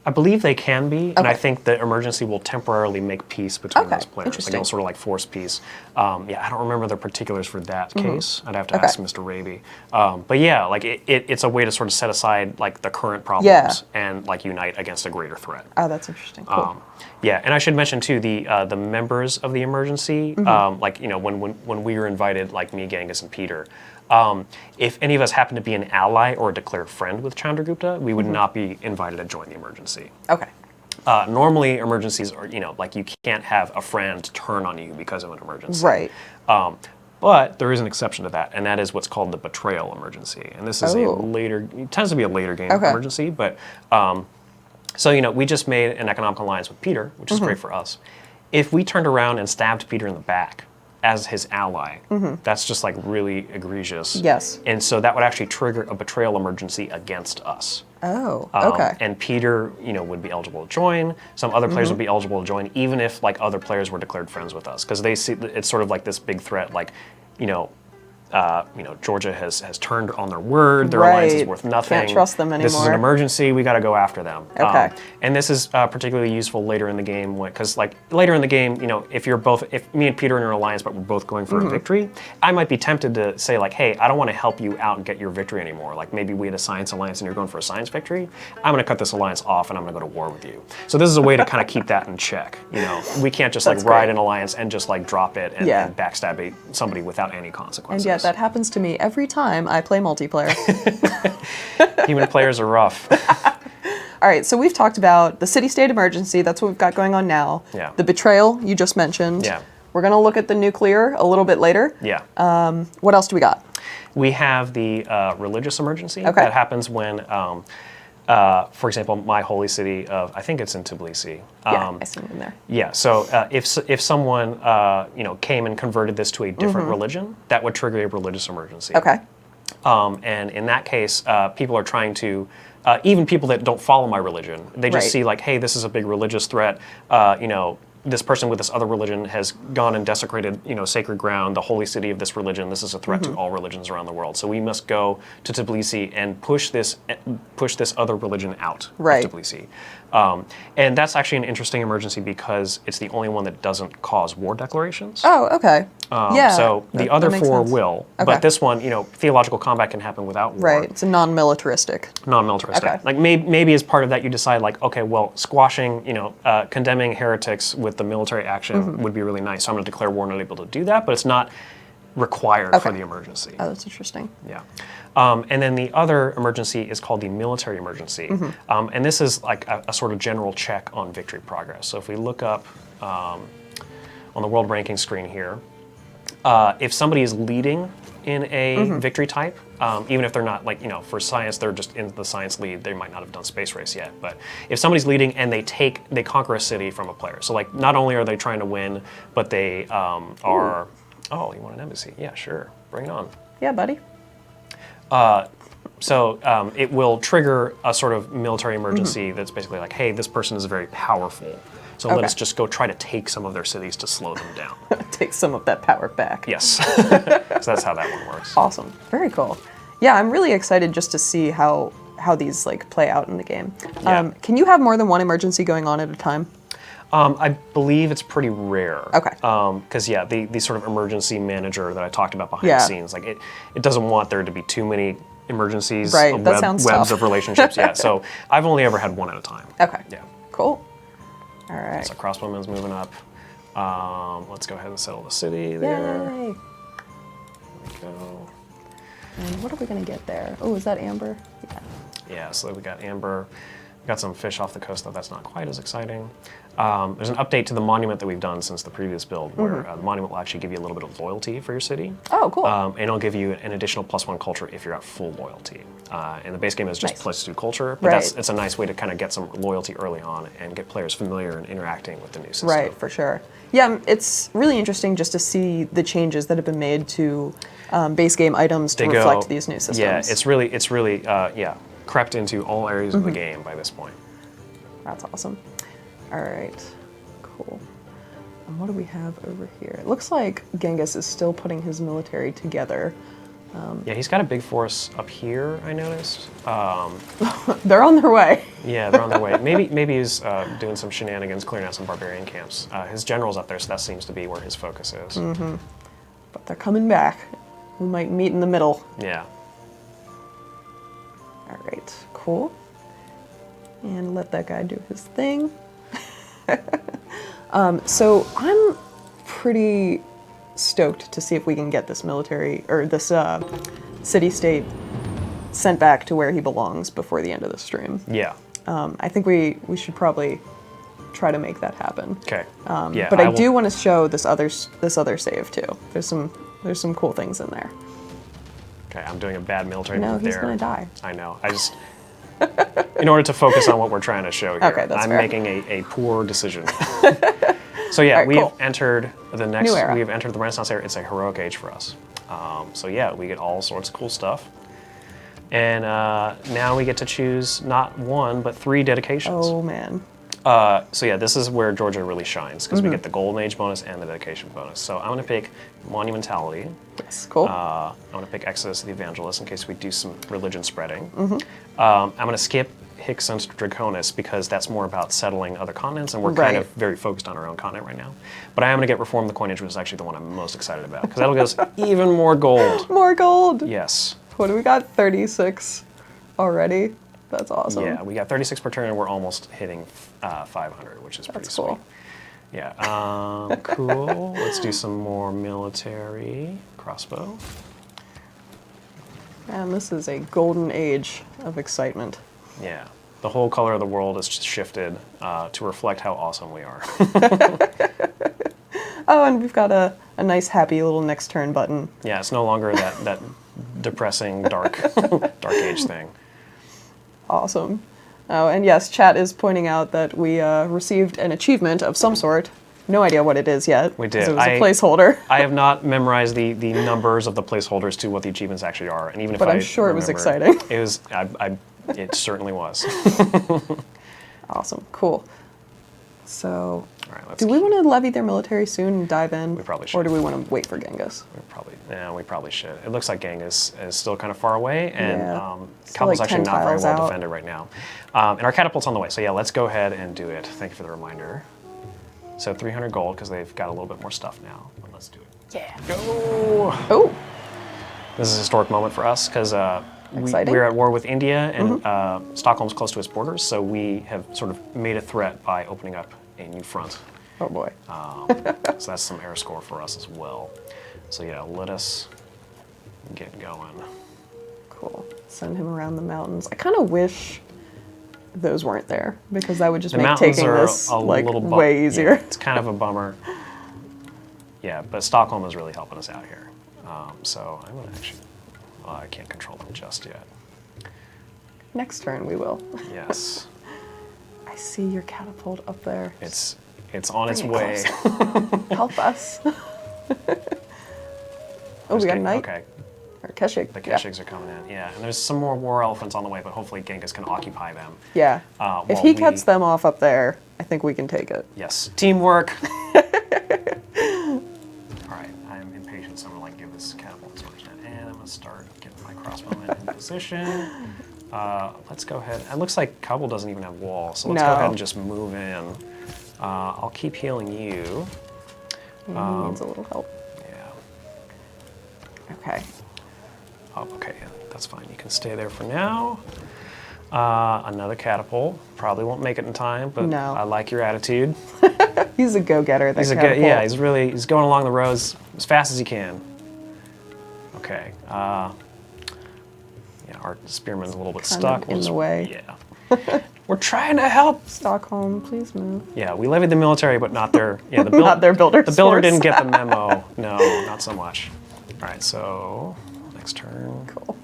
I believe they can be, and I think the emergency will temporarily make peace between those players. Interesting. Like it'll sort of like force peace. Yeah, I don't remember the particulars for that case. I'd have to ask Mr. Raby. But yeah, like it's a way to sort of set aside like the current problems and like unite against a greater threat. Oh, that's interesting. Cool. Yeah, and I should mention too the members of the emergency. Like when we were invited, like me, Genghis, and Peter. If any of us happen to be an ally or a declared friend with Chandragupta, we would not be invited to join the emergency. Okay. Normally, emergencies are, like you can't have a friend turn on you because of an emergency. Right. But there is an exception to that, and that is what's called the betrayal emergency. And this is it tends to be a later game emergency, but so, we just made an economic alliance with Peter, which is great for us. If we turned around and stabbed Peter in the back as his ally, that's just like really egregious. Yes. And so that would actually trigger a betrayal emergency against us. Oh, okay. And Peter, would be eligible to join. Some other players would be eligible to join, even if like other players were declared friends with us, because they see it's sort of like this big threat. Like, Georgia has turned on their word. Their alliance is worth nothing. Can't trust them anymore. This is an emergency. We got to go after them. Okay. And this is particularly useful later in the game, because like later in the game, if me and Peter are in an alliance, but we're both going for a victory, I might be tempted to say like, hey, I don't want to help you out and get your victory anymore. Like maybe we had a science alliance and you're going for a science victory. I'm going to cut this alliance off and I'm going to go to war with you. So this is a way to kind of keep that in check. We can't just like ride an alliance and just like drop it and backstab somebody without any consequences. And yet that happens to me every time I play multiplayer. Human players are rough. All right, so we've talked about the city-state emergency. That's what we've got going on now. Yeah. The betrayal you just mentioned. Yeah. We're going to look at the nuclear a little bit later. Yeah. What else do we got? We have the religious emergency. Okay. That happens when, for example, my holy city of, I think it's in Tbilisi. I see it in there. Yeah, so if someone came and converted this to a different religion, that would trigger a religious emergency. Okay. And in that case, people are trying to, even people that don't follow my religion, they just see like, hey, this is a big religious threat. This person with this other religion has gone and desecrated, sacred ground, the holy city of this religion. This is a threat to all religions around the world. So we must go to Tbilisi and push this other religion out of Tbilisi. And that's actually an interesting emergency because it's the only one that doesn't cause war declarations. Oh, okay. So the other four sense. will, Okay. but this one, theological combat can happen without war. Right, it's a non-militaristic. Non-militaristic. Okay. Like maybe as part of that you decide like, okay, well, squashing, condemning heretics with the military action would be really nice. So I'm going to declare war and I'm able to do that, but it's not required for the emergency. Oh, that's interesting. Yeah. And then the other emergency is called the military emergency. And this is like a sort of general check on victory progress. So if we look up on the world ranking screen here, if somebody is leading in a victory type, even if they're not like, for science, they're just in the science lead, they might not have done space race yet. But if somebody's leading and they conquer a city from a player. So like not only are they trying to win, but they are, oh, you want an embassy? Yeah, sure, bring it on. Yeah, buddy. So it will trigger a sort of military emergency that's basically like, hey, this person is very powerful. So let us just go try to take some of their cities to slow them down. Take some of that power back. Yes. So that's how that one works. Awesome. Very cool. Yeah, I'm really excited just to see how these like play out in the game. Yeah. Can you have more than one emergency going on at a time? I believe it's pretty rare. Okay. Because yeah, the sort of emergency manager that I talked about behind the Yeah. scenes, like it doesn't want there to be too many emergencies, Right, that sounds webs tough. of relationships. Yeah. So I've only ever had one at a time. Okay. Yeah. Cool. All right. So crossbowman's moving up. Let's go ahead and settle the city there. Yay. There we go. And what are we gonna get there? Oh, is that amber? Yeah. Yeah, so we got amber. We got some fish off the coast, though that's not quite as exciting. There's an update to the monument that we've done since the previous build, where the monument will actually give you a little bit of loyalty for your city. Oh, cool. And it'll give you an additional +1 culture if you're at full loyalty. And the base game is just Nice. +2 culture, but Right. it's a nice way to kind of get some loyalty early on and get players familiar and interacting with the new system. Right, for sure. Yeah, it's really interesting just to see the changes that have been made to base game items to reflect these new systems. Yeah, it's really crept into all areas of the game by this point. That's awesome. All right, cool. And what do we have over here? It looks like Genghis is still putting his military together. Yeah, he's got a big force up here, I noticed. They're on their way. Yeah, they're on their way. Maybe he's doing some shenanigans, clearing out some barbarian camps. His general's up there, so that seems to be where his focus is. But they're coming back. We might meet in the middle. Yeah. All right, cool. And let that guy do his thing. So I'm pretty stoked to see if we can get this military, or this city-state sent back to where he belongs before the end of the stream. Yeah. I think we should probably try to make that happen. Okay. Yeah. But I do want to show this other save too. There's some cool things in there. Okay, I'm doing a bad military No, move he's there. gonna die. I know. I just, in order to focus on what we're trying to show here, Okay, that's I'm fair. making a poor decision. So yeah, All right, we've cool. entered the next. New era. We've entered the Renaissance era. It's a heroic age for us. So yeah, we get all sorts of cool stuff. And now we get to choose not one, but 3 dedications. Oh man. So yeah, this is where Georgia really shines, because we get the Golden Age bonus and the dedication bonus. So I'm going to pick Monumentality. Yes, cool. I'm going to pick Exodus of the Evangelist in case we do some religion spreading. I'm going to skip Hixons Draconis because that's more about settling other continents, and we're kind of very focused on our own continent right now. But I am going to get Reform the Coinage, which is actually the one I'm most excited about, because that'll give us even more gold. More gold. Yes. What do we got? 36 already. That's awesome. Yeah, we got 36 per turn, and we're almost hitting 500, which is pretty That's cool. sweet. Yeah, cool. Let's do some more military crossbow. Man, this is a golden age of excitement. Yeah, the whole color of the world has just shifted to reflect how awesome we are. Oh, and we've got a nice, happy little next turn button. Yeah, it's no longer that depressing, dark age thing. Awesome. Oh, and yes, chat is pointing out that we received an achievement of some sort. No idea what it is yet. We 'cause did. It was a placeholder. I have not memorized the numbers of the placeholders to what the achievements actually are, and even if But I'm I sure it was remember, exciting. It was. It certainly was. Awesome. Cool. So, All right, let's. do we want to levy their military soon and dive in? We probably Or should. do we want to wait for Genghis? We probably should. It looks like Genghis is still kind of far away, and Yeah. Still Kabul's like actually 10 not very tiles well out. defended right now. And our catapult's on the way, so yeah, let's go ahead and do it. Thank you for the reminder. So 300 gold, because they've got a little bit more stuff now. But let's do it. Yeah. Go! Oh, This is a historic moment for us, because Exciting. we're at war with India, and Stockholm's close to its borders, so we have sort of made a threat by opening up a new front. oh boy. So that's some air score for us as well. So yeah, let us get going. Cool. Send him around the mountains. I kind of wish those weren't there, because that would just The make mountains taking are this a like little way easier. Yeah, it's kind of a bummer. Yeah, but Stockholm is really helping us out here. So I'm gonna actually. Well, I can't control them just yet. Next turn we will. Yes, I see your catapult up there. it's on its Bring it way. closer. Help us. Oh, we got a knight. Okay. Or Keshik. The Keshiks are coming in, yeah. And there's some more war elephants on the way, but hopefully Genghis can occupy them. Yeah. If he cuts them off up there, I think we can take it. Yes. Teamwork. Alright, I'm impatient, so I'm going to give this catapult torch net, and I'm going to start getting my crossbowmen in position. Let's go ahead. It looks like Kabul doesn't even have walls, so let's go ahead and just move in. I'll keep healing you. He needs a little help. Yeah. Okay. Oh, okay, yeah, that's fine. You can stay there for now. Another catapult. Probably won't make it in time, but I like your attitude. He's a go-getter. He's he's going along the roads as fast as he can. Okay. Yeah, our spearman's a little bit stuck. In the way. Yeah. We're trying to help. Stockholm, please move. Yeah, we levied the military, but not their. Yeah, not their builders. The builder didn't get the memo. No, not so much. All right, so next turn. Cool.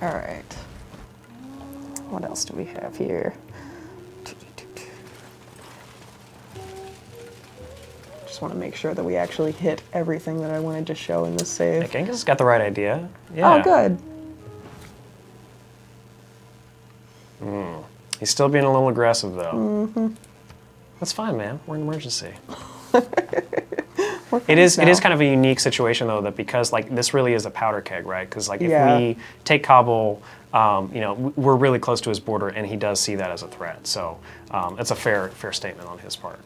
All right. What else do we have here? Just want to make sure that we actually hit everything that I wanted to show in this save. Yeah, Genghis got the right idea. Yeah. Oh, good. He's still being a little aggressive, though. That's fine, man. We're in emergency. It is kind of a unique situation, though, that because like this really is a powder keg, right? Because like if we take Kabul, you know, we're really close to his border, and he does see that as a threat. So it's a fair statement on his part.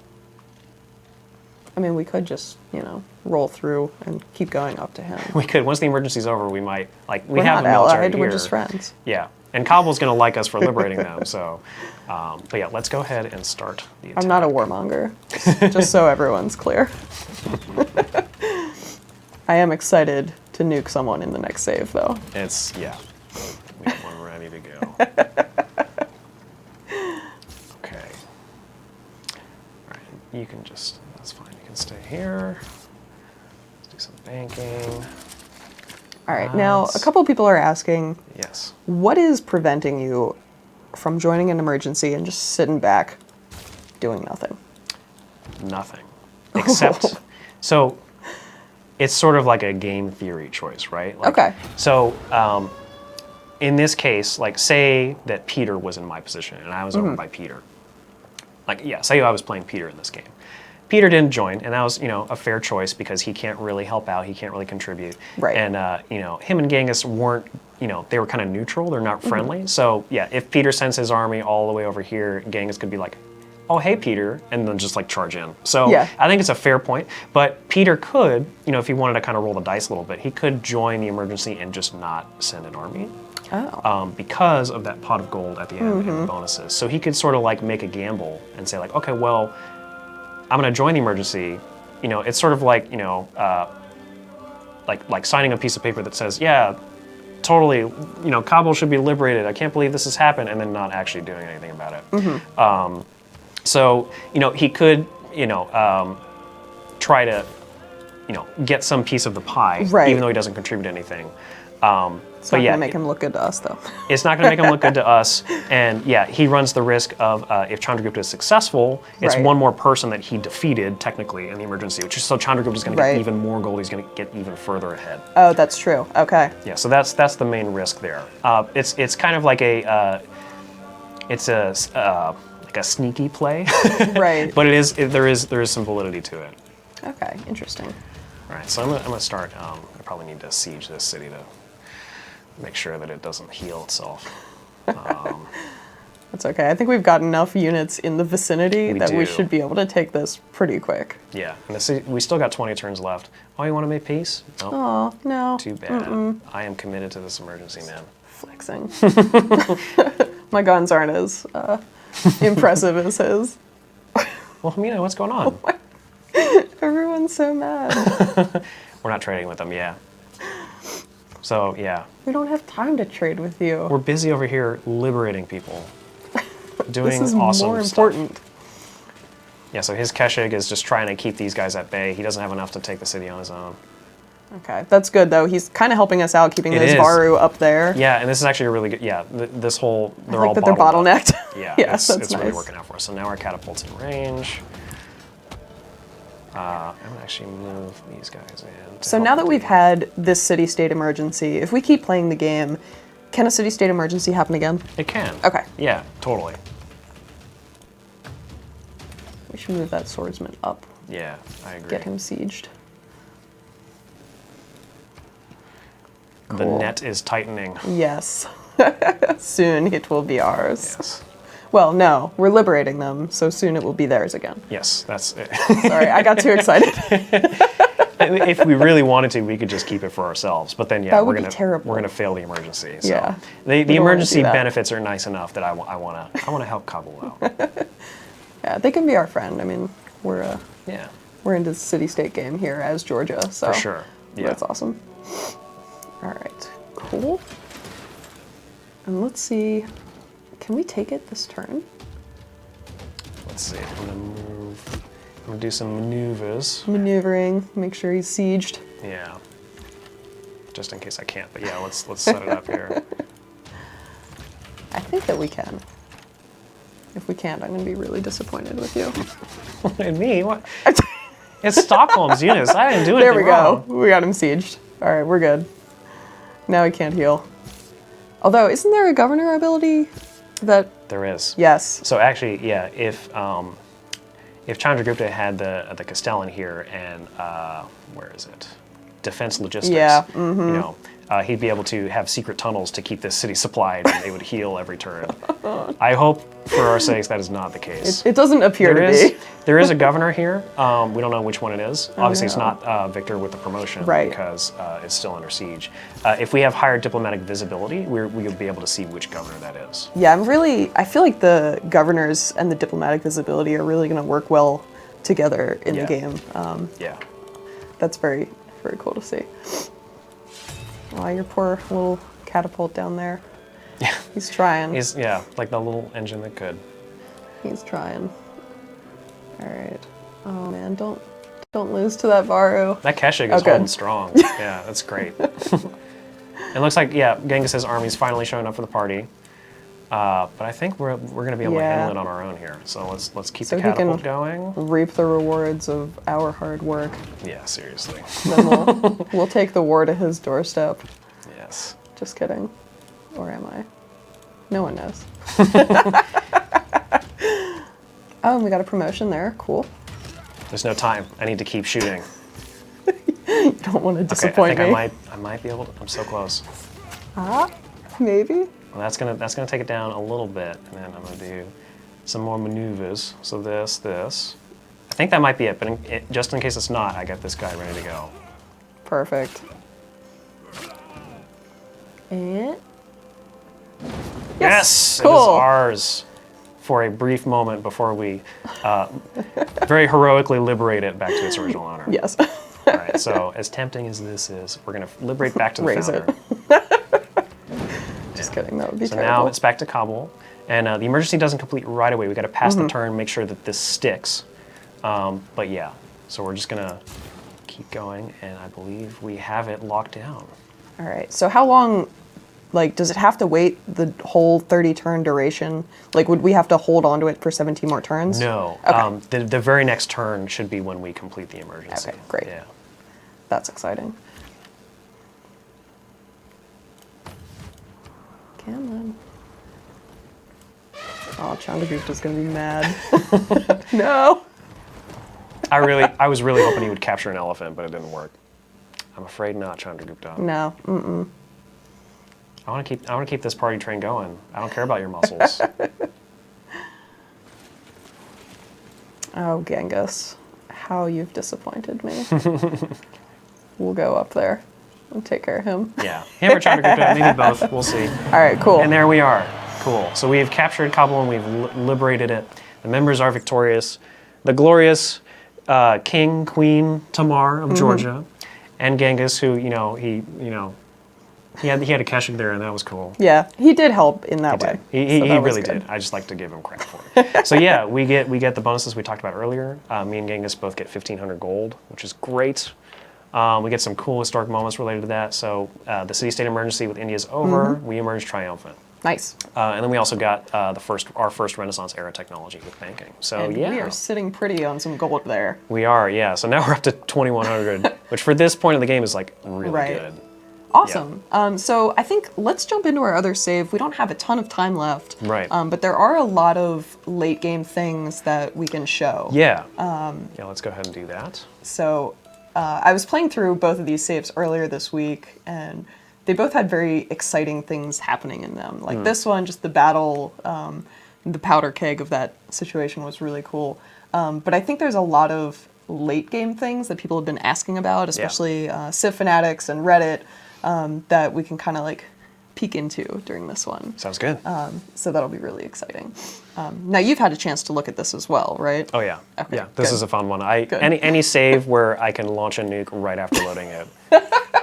I mean, we could just, you know, roll through and keep going up to him. We could. Once the emergency's over, we might like we're have not a military allied, here. We're just friends. Yeah. And Kabul's going to like us for liberating them, so... but yeah, let's go ahead and start the attack. I'm not a warmonger, just so everyone's clear. I am excited to nuke someone in the next save, though. Yeah. We have one ready to go. Okay. All right, you can just... That's fine, you can stay here. Let's do some banking. All right, now a couple people are asking, yes, what is preventing you from joining an emergency and just sitting back doing nothing? Nothing. Except, so it's sort of like a game theory choice, right? Like, okay. So in this case, like say that Peter was in my position and I was over by Peter. Like, yeah, say I was playing Peter in this game. Peter didn't join, and that was, you know, a fair choice because he can't really help out, he can't really contribute. Right. And, you know, him and Genghis weren't, you know, they were kind of neutral, they're not friendly. So, yeah, if Peter sends his army all the way over here, Genghis could be like, oh, hey, Peter, and then just, like, charge in. So I think it's a fair point. But Peter could, you know, if he wanted to kind of roll the dice a little bit, he could join the emergency and just not send an army. Oh. Because of that pot of gold at the end and the bonuses. So he could sort of, like, make a gamble and say, like, okay, well, I'm going to join the emergency. You know, it's sort of like, you know, like signing a piece of paper that says, yeah, totally, you know, Kabul should be liberated. I can't believe this has happened, and then not actually doing anything about it. So, you know, he could, you know, try to, you know, get some piece of the pie, even though he doesn't contribute anything. It's not going to make him look good to us, though. It's not going to make him look good to us. And yeah, he runs the risk of, if Chandragupta is successful, it's one more person that he defeated, technically, in the emergency, which is so Chandragupta is going to get even more gold. He's going to get even further ahead. Oh, that's true. Okay. Yeah, so that's the main risk there. It's kind of like a, it's a, like a sneaky play. Right. But there is some validity to it. Okay, interesting. All right, so I'm gonna start, I probably need to siege this city to make sure that it doesn't heal itself. That's okay. I think we've got enough units in the vicinity that we should be able to take this pretty quick. Yeah, and we still got 20 turns left. Oh, you want to make peace? Nope. Oh, no. Too bad. I am committed to this emergency, man. Flexing. My guns aren't as impressive as his. Well, Hamina, what's going on? Everyone's so mad. We're not trading with them, yeah. So, yeah. We don't have time to trade with you. We're busy over here liberating people. Doing this is awesome more important. Stuff. Yeah, so his Keshig is just trying to keep these guys at bay. He doesn't have enough to take the city on his own. Okay, that's good, though. He's kind of helping us out, keeping those Varu up there. Yeah, and this is actually a really good, this whole, they're all they're bottlenecked. Yeah, yes, it's really working out for us. So now our catapult's in range. I'm gonna actually move these guys in. So now that we've had this city-state emergency, if we keep playing the game, can a city-state emergency happen again? It can. Okay. Yeah, totally. We should move that swordsman up. Yeah, I agree. Get him sieged. The Cool. net is tightening. Yes. Soon it will be ours. Yes. Well, no, we're liberating them, so soon it will be theirs again. Yes, that's it. Sorry, I got too excited. If we really wanted to, we could just keep it for ourselves. But then, yeah, That would we're be gonna terrible. we're gonna fail the emergency. So Yeah. the don't wanna emergency do that. benefits are nice enough that I wanna help Kabul out. Yeah, they can be our friend. I mean, we're Yeah, into the city-state game here as Georgia, so for sure. Yeah. that's awesome. All right, cool. And let's see, can we take it this turn? Let's see. I'm gonna do some maneuvers. Maneuvering, make sure he's sieged. Yeah. Just in case I can't, but yeah, let's set it up here. I think that we can. If we can't, I'm going to be really disappointed with you. And me? What? It's Stockholm's units. I didn't do There anything we go. wrong. We got him sieged. All right, we're good. Now he can't heal. Although, isn't there a governor ability that? There is. Yes. So actually, yeah, if Chandragupta had the Castellan here and where is it? Defense logistics. Yeah. You know, he'd be able to have secret tunnels to keep this city supplied, and they would heal every turn. I hope, for our sakes, that is not the case. It doesn't appear to be. There is a governor here. We don't know which one it is. Obviously, it's no. not Victor with the promotion, Right. because it's still under siege. If we have higher diplomatic visibility, we'll be able to see which governor that is. Yeah, I feel like the governors and the diplomatic visibility are really going to work well together in the Yeah. game. Yeah. That's very, very cool to see. Aw, your poor little catapult down there. Yeah. He's trying. Yeah, like the little engine that could. He's trying. All right. Oh man, don't lose to that Varu. That Keshig is good. holding strong. Yeah, that's great. It looks like, yeah, Genghis's army's finally showing up for the party. But I think we're going to be able to Yeah. handle it on our own here. So let's keep So the he can- catapult going. Reap the rewards of our hard work. Yeah, seriously. Then we'll take the war to his doorstep. Yes. Just kidding. Or am I? No one knows. Oh, and we got a promotion there. Cool. There's no time. I need to keep shooting. You don't want to Okay, disappoint I me. think I might be able to. I'm so close. Ah, maybe. Well, that's gonna take it down a little bit, and then I'm gonna do some more maneuvers. So this. I think that might be it, but just in case it's not, I got this guy ready to go. Perfect. And Yes, cool. it is ours for a brief moment before we very heroically liberate it back to its original owner. Yes. All right, so as tempting as this is, we're going to liberate back to the Raise founder. Just kidding. That would be So terrible. now it's back to Kabul, and the emergency doesn't complete right away. We got to pass the turn, make sure that this sticks. But yeah, so we're just going to keep going, and I believe we have it locked down. All right. So how long? Like, does it have to wait the whole 30-turn duration? Like, would we have to hold on to it for 17 more turns? No, Okay. the very next turn should be when we complete the emergency. Okay, great. Yeah. That's exciting. Come on. Oh, Chandragupta's gonna be mad. No. I was really hoping he would capture an elephant, but it didn't work. I'm afraid not, Chandragupta. No. Mm-mm. I want to keep this party train going. I don't care about your muscles. Oh, Genghis, how you've disappointed me. We'll go up there and take care of him. Yeah, him or Chandragupta, maybe both. We'll see. All right, cool. And there we are. Cool. So we've captured Kabul and we've liberated it. The members are victorious. The glorious King, Queen Tamar of Georgia, and Genghis, who he had a Keshig there, and that was cool. Yeah, he did help in that way. He So that was really good. did. I just like to give him credit for it. So yeah, we get the bonuses we talked about earlier. Me and Genghis both get 1,500 gold, which is great. We get some cool historic moments related to that. So the city-state emergency with India is over. We emerge triumphant. Nice. And then we also got our first Renaissance era technology with banking. So and we are sitting pretty on some gold there. We are, yeah. So now we're up to 2,100, which for this point of the game is like really good. Awesome. Yeah. So I think let's jump into our other save. We don't have a ton of time left. Right. But there are a lot of late game things that we can show. Yeah. Yeah, let's go ahead and do that. So I was playing through both of these saves earlier this week, and they both had very exciting things happening in them. Like this one, just the battle, the powder keg of that situation was really cool. But I think there's a lot of late game things that people have been asking about, especially Civ fanatics and Reddit, that we can kind of like peek into during this one. Sounds good. So that'll be really exciting. Now you've had a chance to look at this as well, right? Oh yeah. Okay, yeah, this is a fun one. Any save where I can launch a nuke right after loading it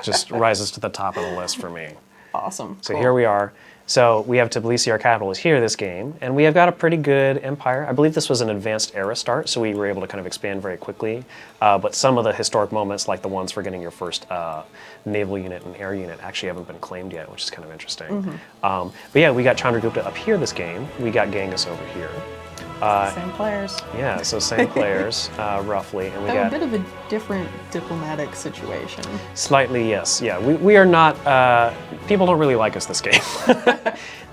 just rises to the top of the list for me. Awesome. So here we are. So we have Tbilisi, our capital, is here this game, and we have got a pretty good empire. I believe this was an advanced era start, so we were able to kind of expand very quickly. But some of the historic moments, like the ones for getting your first naval unit and air unit, actually haven't been claimed yet, which is kind of interesting. But yeah, we got Chandragupta up here this game. We got Genghis over here. Same players. Yeah, so same players, roughly. And we got a bit of a different diplomatic situation. Slightly, yes. Yeah, we are not, people don't really like us this game.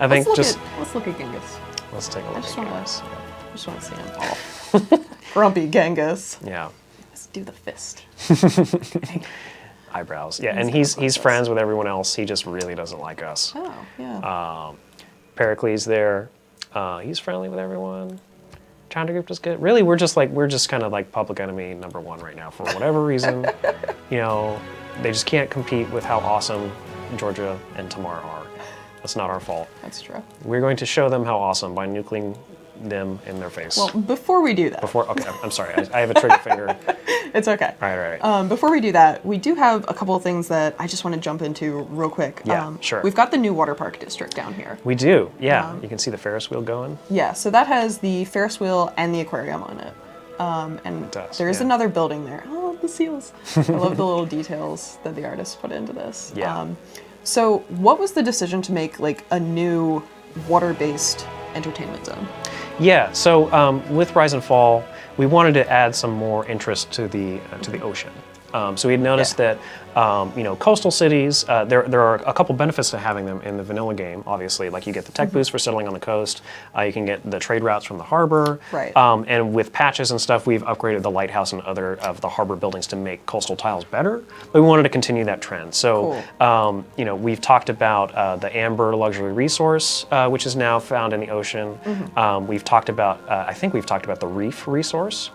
I think let's look at Genghis. Let's take a look at Genghis. I just want to see him. Oh. Grumpy Genghis. Yeah. Let's do the fist. Eyebrows. Yeah, and he's friends with everyone else. He just really doesn't like us. Oh, yeah. Pericles there. He's friendly with everyone. Chandragupta's good. Really, we're just kind of like public enemy #1 right now for whatever reason. You know, they just can't compete with how awesome Georgia and Tamar are. That's not our fault. That's true. We're going to show them how awesome by nucleing them in their face. Well, before we do that. Okay, I'm sorry. I have a trigger finger. It's okay. All right. Before we do that, we do have a couple of things that I just want to jump into real quick. Yeah, sure. We've got the new water park district down here. We do, yeah. You can see the Ferris wheel going. Yeah, so that has the Ferris wheel and the aquarium on it. And there is another building there. Oh, the seals. I love the little details that the artists put into this. Yeah. So what was the decision to make like a new water-based entertainment zone? Yeah, so with Rise and Fall, we wanted to add some more interest to the ocean. So we had noticed that coastal cities, there are a couple benefits to having them in the vanilla game, obviously. Like you get the tech boost for settling on the coast, you can get the trade routes from the harbor, right. And with patches and stuff, we've upgraded the lighthouse and other of the harbor buildings to make coastal tiles better, but we wanted to continue that trend. So, cool. We've talked about the amber luxury resource, which is now found in the ocean. We've talked about, I think we've talked about the reef resource.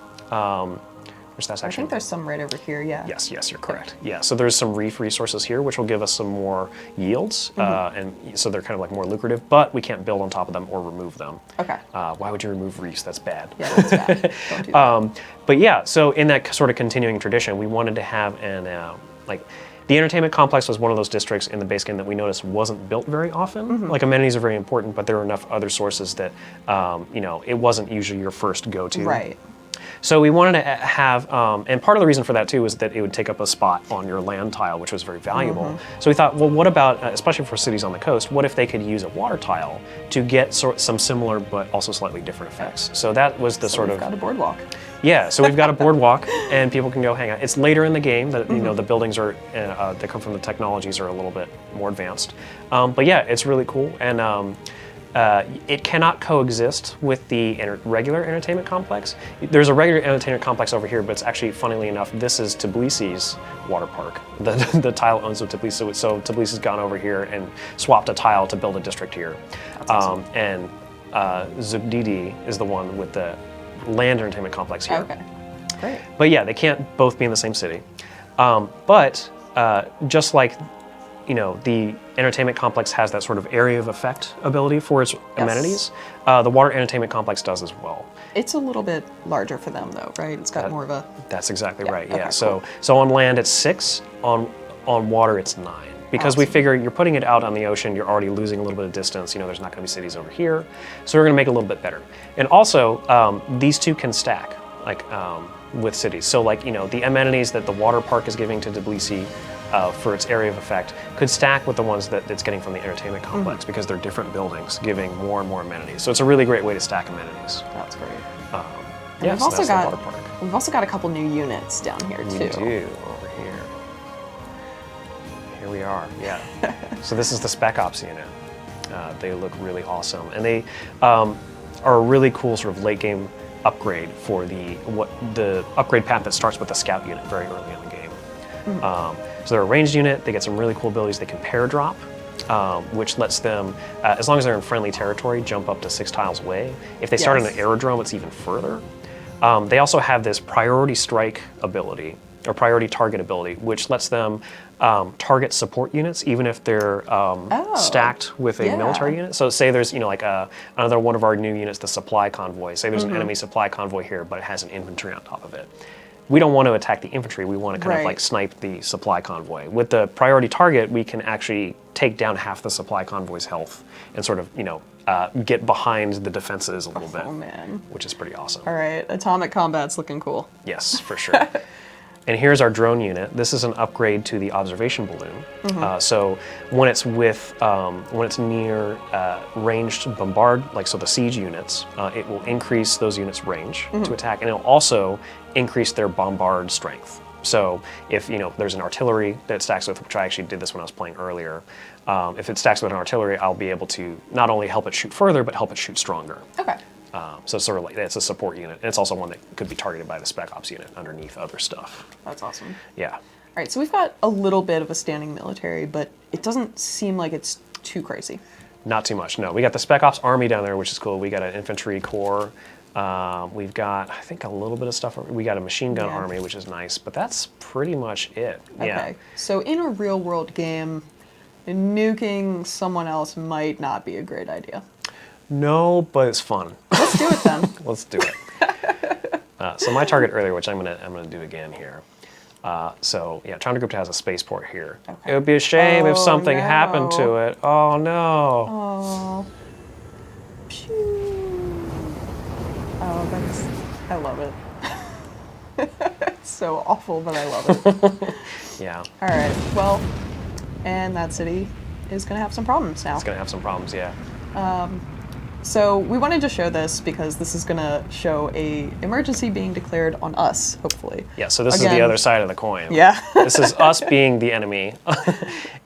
Which that's actually, I think there's some right over here, yeah. Yes, you're correct. Yeah, so there's some reef resources here, which will give us some more yields, and so they're kind of like more lucrative, but we can't build on top of them or remove them. Okay. Why would you remove reefs? That's bad. Yeah, that's bad. Don't do that. But yeah, so in that sort of continuing tradition, we wanted to have the entertainment complex was one of those districts in the base game that we noticed wasn't built very often. Like amenities are very important, but there were enough other sources that, it wasn't usually your first go-to. Right. So we wanted to have, and part of the reason for that too is that it would take up a spot on your land tile, which was very valuable. So we thought, well, what about, especially for cities on the coast, what if they could use a water tile to get some similar but also slightly different effects? So that was the we've got a boardwalk. Yeah, so we've got a boardwalk, and people can go hang out. It's later in the game that the buildings are that come from the technologies are a little bit more advanced. But yeah, it's really cool, and it cannot coexist with the regular entertainment complex. There's a regular entertainment complex over here, but it's actually, funnily enough, this is Tbilisi's water park. The tile owns of Tbilisi, so Tbilisi's gone over here and swapped a tile to build a district here. That's awesome. And Zugdidi is the one with the land entertainment complex here. Okay, great. But yeah, they can't both be in the same city. But just like the entertainment complex has that sort of area of effect ability for its amenities. The water entertainment complex does as well. It's a little bit larger for them though, right? It's got more of a... That's exactly right, yeah. Okay, so on land it's 6, on water it's 9. Because we figure you're putting it out on the ocean, you're already losing a little bit of distance. There's not going to be cities over here. So we're going to make it a little bit better. And also, these two can stack, with cities. So the amenities that the water park is giving to Tbilisi for its area of effect could stack with the ones that it's getting from the entertainment complex because they're different buildings giving more and more amenities. So it's a really great way to stack amenities. That's great. Yeah, we've so also that's the got water park. we've also got a couple new units down here too. We do, over here. Here we are, yeah. So this is the Spec Ops unit. They look really awesome. And they are a really cool sort of late game upgrade for the upgrade path that starts with the scout unit very early in the game. So they're a ranged unit. They get some really cool abilities. They can pair drop, which lets them, as long as they're in friendly territory, jump up to 6 tiles away. If they start in an aerodrome, it's even further. They also have this priority strike ability, or priority target ability, which lets them target support units even if they're stacked with a military unit. So say there's, like another one of our new units, the supply convoy. Say there's an enemy supply convoy here, but it has an infantry on top of it. We don't want to attack the infantry. We want to kind of like snipe the supply convoy. With the priority target, we can actually take down half the supply convoy's health and sort of, get behind the defenses a little bit, which is pretty awesome. All right, atomic combat's looking cool. Yes, for sure. And here's our drone unit. This is an upgrade to the observation balloon. So when it's near ranged bombard, so the siege units, it will increase those units' range to attack, and it'll also increase their bombard strength. So if there's an artillery that it stacks with, which I actually did this when I was playing earlier, if it stacks with an artillery, I'll be able to not only help it shoot further, but help it shoot stronger. Okay. So sort of like it's a support unit. And it's also one that could be targeted by the Spec Ops unit underneath other stuff. That's awesome. Yeah. All right, so we've got a little bit of a standing military, but it doesn't seem like it's too crazy. Not too much, no. We got the Spec Ops Army down there, which is cool. We got an infantry corps. We've got, I think, a little bit of stuff. We got a machine gun army, which is nice, but that's pretty much it. Okay. Yeah. So in a real world game, nuking someone else might not be a great idea. No, but it's fun. Let's do it then. Let's do it. So my target earlier, which I'm gonna do again here. So yeah, Chandragupta has a spaceport here. Okay. It would be a shame if something happened to it. Oh no. Oh. Pew. Oh, I love it. It's so awful, but I love it. Yeah. All right. Well, and that city is gonna have some problems now. It's gonna have some problems, yeah. So we wanted to show this because this is going to show a emergency being declared on us, hopefully. Yeah, so this is the other side of the coin. Yeah. This is us being the enemy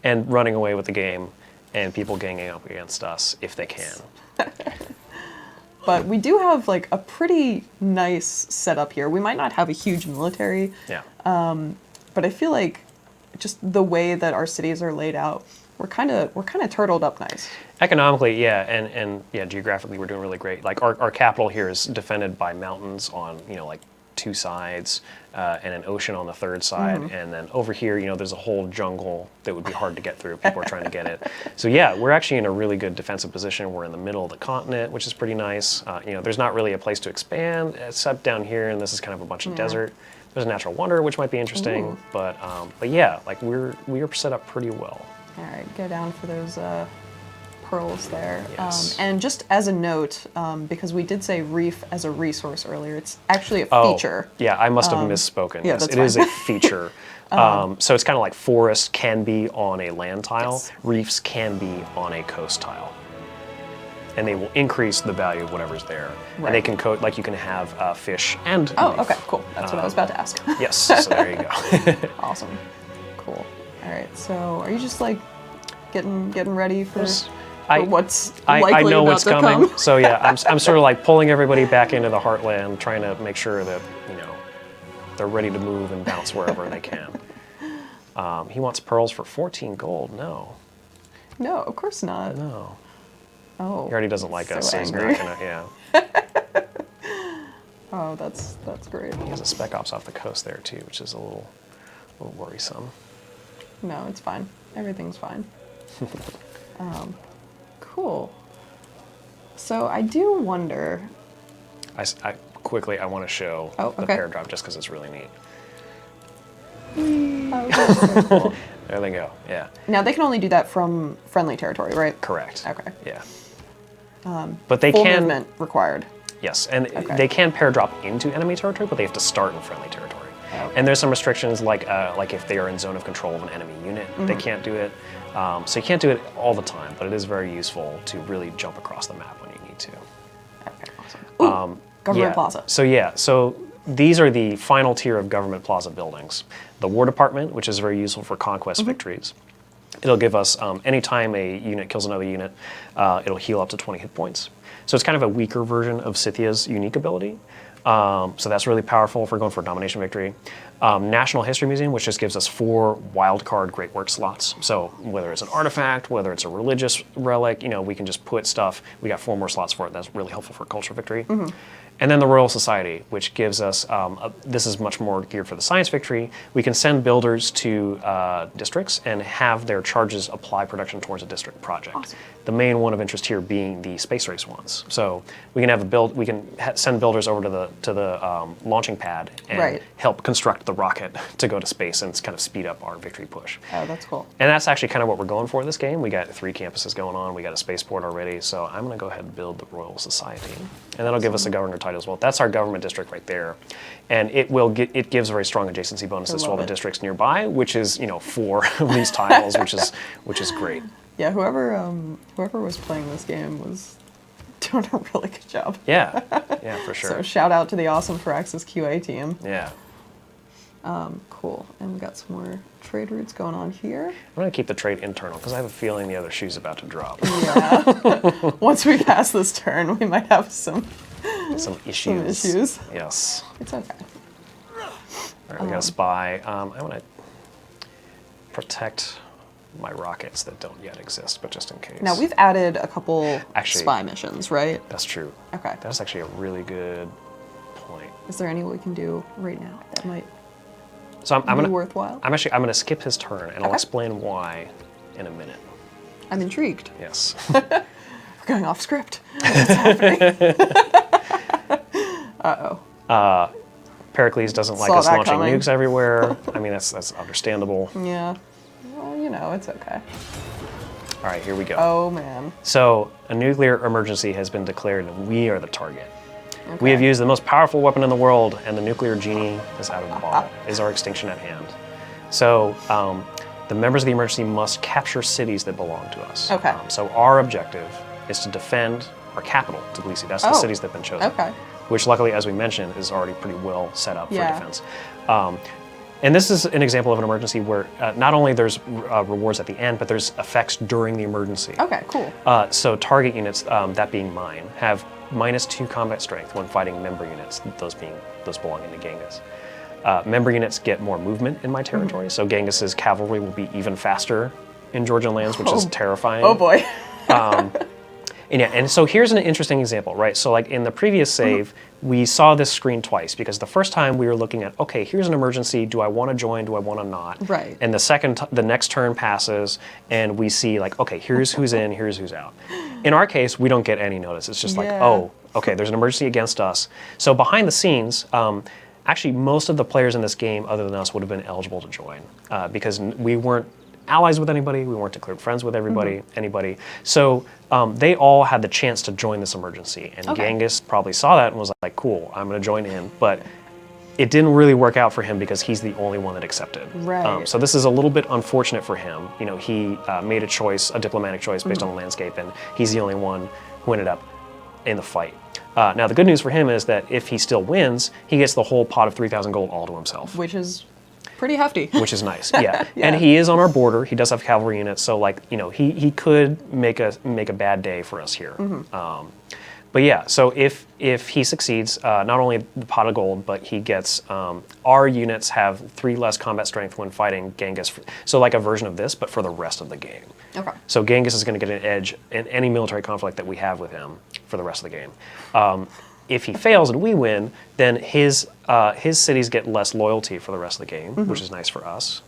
and running away with the game and people ganging up against us if they can. But we do have a pretty nice setup here. We might not have a huge military. Yeah. But I feel like just the way that our cities are laid out, we're kind of turtled up nice. Economically, yeah, and yeah, geographically we're doing really great. Like our capital here is defended by mountains on 2 sides and an ocean on the 3rd side, and then over here there's a whole jungle that would be hard to get through if people are trying to get it. So yeah, we're actually in a really good defensive position. We're in the middle of the continent, which is pretty nice. There's not really a place to expand except down here, and this is kind of a bunch of desert. There's a natural wonder, which might be interesting, but yeah, we're set up pretty well. All right, go down for those pearls there. Yes. And just as a note, because we did say reef as a resource earlier, it's actually a feature. Yeah, I must have misspoken. Yeah, yes, that's it is a feature. So it's kind of like forest can be on a land tile, reefs can be on a coast tile. And they will increase the value of whatever's there. Right. And they can you can have fish and Oh, reef. Okay, cool. That's what I was about to ask. Yes, so there you go. Awesome. Cool. All right, so are you just getting ready for what's likely I know about what's to coming. come? So yeah, I'm sort of pulling everybody back into the heartland, trying to make sure that they're ready to move and bounce wherever they can. He wants pearls for 14 gold. No. No, of course not. No. Oh. He already doesn't like us, so he's angry. not gonna. Oh, that's great. He has a Spec Ops off the coast there too, which is a little worrisome. No, it's fine. Everything's fine. Cool. So I do wonder. I want to show the pair drop just because it's really neat. Oh, that's so cool. There they go. Yeah. Now they can only do that from friendly territory, right? Correct. Okay. Yeah. But they Full can movement required. Yes, and they can pair drop into enemy territory, but they have to start in friendly territory. And there's some restrictions like if they are in zone of control of an enemy unit, they can't do it. So you can't do it all the time, but it is very useful to really jump across the map when you need to. Okay, awesome. Ooh, Government Plaza. So these are the final tier of Government Plaza buildings. The War Department, which is very useful for conquest victories. It'll give us, anytime a unit kills another unit, it'll heal up to 20 hit points. So it's kind of a weaker version of Scythia's unique ability. So that's really powerful if we're going for a domination victory. National History Museum, which just gives us 4 wildcard Great Work slots. So whether it's an artifact, whether it's a religious relic, we can just put stuff. We got 4 more slots for it. That's really helpful for culture victory. And then the Royal Society, which gives us, this is much more geared for the science victory. We can send builders to districts and have their charges apply production towards a district project. Awesome. The main one of interest here being the space race ones. So we can have we can send builders over to the launching pad and help construct the rocket to go to space and kind of speed up our victory push. Oh, that's cool. And that's actually kind of what we're going for this game. We got 3 campuses going on. We got a spaceport already. So I'm going to go ahead and build the Royal Society, and that'll give us a governor title as well. That's our government district right there, and it gives very strong adjacency bonuses to all the districts nearby, which is 4 of these tiles, which is great. Yeah, whoever was playing this game was doing a really good job. Yeah, for sure. So shout out to the awesome Firaxis QA team. Yeah. Cool. And we got some more trade routes going on here. I'm going to keep the trade internal because I have a feeling the other shoe's about to drop. Yeah. Once we pass this turn, we might have some issues. Yes. It's okay. All right, we got a spy. I want to protect my rockets that don't yet exist, but just in case. Now, we've added a couple spy missions, right? That's true. Okay. That's actually a really good point. Is there any we can do right now that might be worthwhile? I'm going to skip his turn, and I'll explain why in a minute. I'm intrigued. Yes. We're going off script. What's happening? Uh-oh. Pericles doesn't like us launching nukes everywhere. I mean, that's understandable. Yeah. Well, it's okay. All right, here we go. Oh, man. So a nuclear emergency has been declared, and we are the target. Okay. We have used the most powerful weapon in the world, and the nuclear genie is out of the bottle. Is our extinction at hand? So the members of the emergency must capture cities that belong to us. Okay. So our objective is to defend our capital, Tbilisi. That's the cities that have been chosen. Okay. Which, luckily, as we mentioned, is already pretty well set up for defense. And this is an example of an emergency where not only there's rewards at the end, but there's effects during the emergency. Okay, cool. So target units, that being mine, have -2 combat strength when fighting member units, those belonging to Genghis. Member units get more movement in my territory, so Genghis's cavalry will be even faster in Georgian lands, which is terrifying. Oh boy. And so here's an interesting example, right? So like in the previous save, we saw this screen twice because the first time we were looking at, okay, here's an emergency. Do I want to join? Do I want to not? Right. And the next turn passes and we see like, okay, here's who's in, here's who's out. In our case, we don't get any notice. It's just like, oh, okay, there's an emergency against us. So behind the scenes, actually most of the players in this game other than us would have been eligible to join because we weren't allies with anybody, we weren't declared friends with anybody. So they all had the chance to join this emergency. And Genghis probably saw that and was like, cool, I'm gonna join in. But it didn't really work out for him because he's the only one that accepted. Right. So this is a little bit unfortunate for him. He made a choice, a diplomatic choice based on the landscape, and he's the only one who ended up in the fight. Now the good news for him is that if he still wins, he gets the whole pot of 3,000 gold all to himself. Which is pretty hefty. Which is nice, yeah. And he is on our border. He does have cavalry units, so like he could make a bad day for us here. But yeah, so if he succeeds, not only the pot of gold, but he gets our units have 3 less combat strength when fighting Genghis. So like a version of this, but for the rest of the game. Okay. So Genghis is going to get an edge in any military conflict that we have with him for the rest of the game. If he fails and we win, then his cities get less loyalty for the rest of the game, which is nice for us,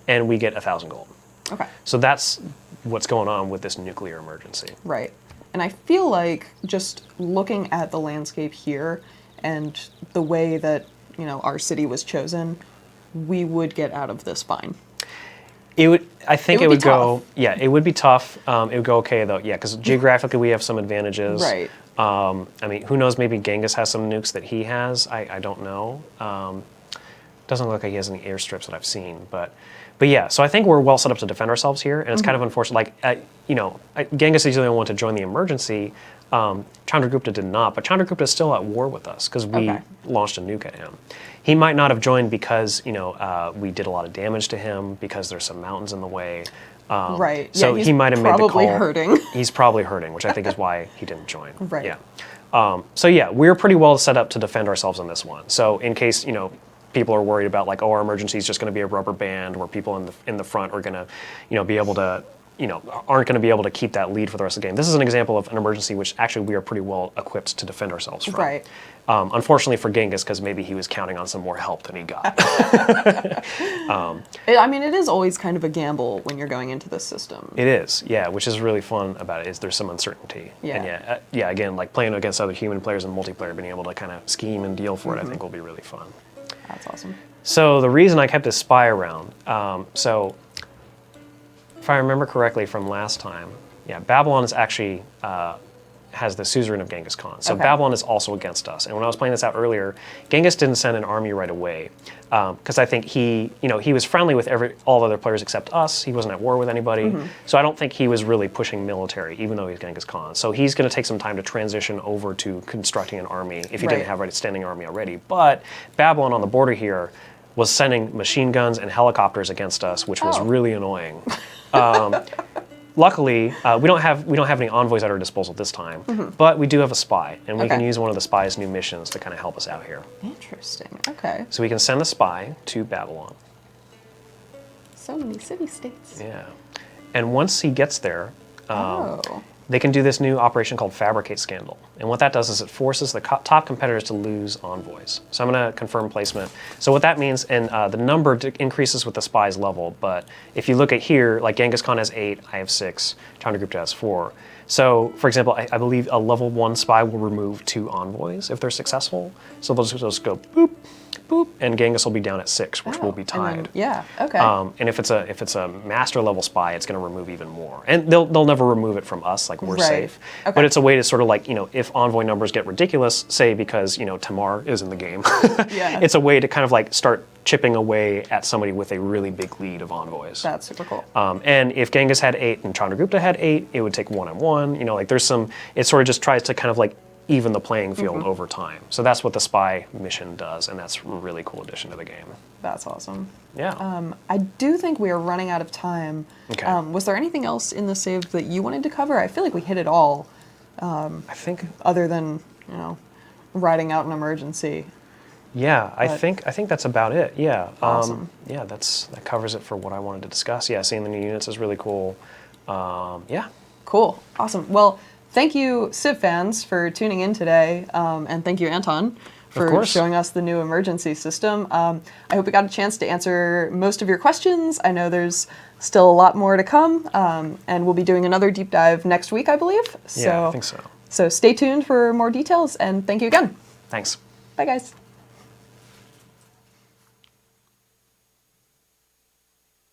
and we get 1,000 gold. Okay. So that's what's going on with this nuclear emergency. Right. And I feel like just looking at the landscape here and the way that our city was chosen, we would get out of this fine. It would. I think it would go. Yeah, it would be tough. It would go okay though. Yeah, because geographically we have some advantages. Right. I mean, who knows? Maybe Genghis has some nukes that he has. I don't know. Doesn't look like he has any airstrips that I've seen, but yeah. So I think we're well set up to defend ourselves here, and it's kind of unfortunate. Like, Genghis is the only one to join the emergency. Chandragupta did not, but Chandragupta is still at war with us because we launched a nuke at him. He might not have joined because we did a lot of damage to him because there's some mountains in the way. Right. So he might have made the call. Probably hurting. He's probably hurting, which I think is why he didn't join. Right. Yeah. So yeah, we're pretty well set up to defend ourselves on this one. So in case people are worried about like, oh, our emergency is just going to be a rubber band, where people in the front are going to be able to aren't going to be able to keep that lead for the rest of the game. This is an example of an emergency which actually we are pretty well equipped to defend ourselves from. Right. Unfortunately for Genghis, because maybe he was counting on some more help than he got. I mean, it is always kind of a gamble when you're going into this system. It is, yeah, which is really fun about it, is there's some uncertainty. Yeah. And yeah, again, like playing against other human players in multiplayer, being able to kind of scheme and deal for it, I think will be really fun. That's awesome. So the reason I kept this spy around, so if I remember correctly from last time, yeah, Babylon is actually has the suzerain of Genghis Khan. So Babylon is also against us. And when I was playing this out earlier, Genghis didn't send an army right away because I think he was friendly with all other players except us. He wasn't at war with anybody. So I don't think he was really pushing military, even though he's Genghis Khan. So he's going to take some time to transition over to constructing an army if he didn't have a standing army already. But Babylon on the border here was sending machine guns and helicopters against us, which was really annoying. Luckily, we don't have any envoys at our disposal this time, but we do have a spy, and we can use one of the spy's new missions to kind of help us out here. Interesting. Okay. So we can send the spy to Babylon. So many city-states. Yeah. And once he gets there, they can do this new operation called Fabricate Scandal. And what that does is it forces the top competitors to lose envoys. So I'm going to confirm placement. So what that means, and the number increases with the spy's level, but if you look at here, like Genghis Khan has 8, I have 6, Chandragupta has 4. So, for example, I believe a level 1 spy will remove 2 envoys if they're successful. So they'll just go boop, boop, and Genghis will be down at 6, which will be tied. And if it's a master level spy, it's going to remove even more. And they'll never remove it from us, like we're safe. But it's a way to sort of like, if envoy numbers get ridiculous, say because, Tamar is in the game, it's a way to kind of like start chipping away at somebody with a really big lead of envoys. That's super cool. And if Genghis had 8 and Chandragupta had 8, it would take 1 and 1. Like there's some, it sort of just tries to kind of like even the playing field over time. So that's what the spy mission does, and that's a really cool addition to the game. That's awesome. Yeah. I do think we are running out of time. Okay. Was there anything else in the save that you wanted to cover? I feel like we hit it all. I think other than riding out an emergency. Yeah, I think that's about it. Yeah. Awesome. Yeah, that covers it for what I wanted to discuss. Yeah, seeing the new units is really cool. Yeah. Cool. Awesome. Well, thank you, Civ fans, for tuning in today, and thank you, Anton, for showing us the new emergency system. I hope we got a chance to answer most of your questions. I know there's still a lot more to come, and we'll be doing another deep dive next week, I believe. Yeah, I think so. So stay tuned for more details, and thank you again. Thanks. Bye, guys.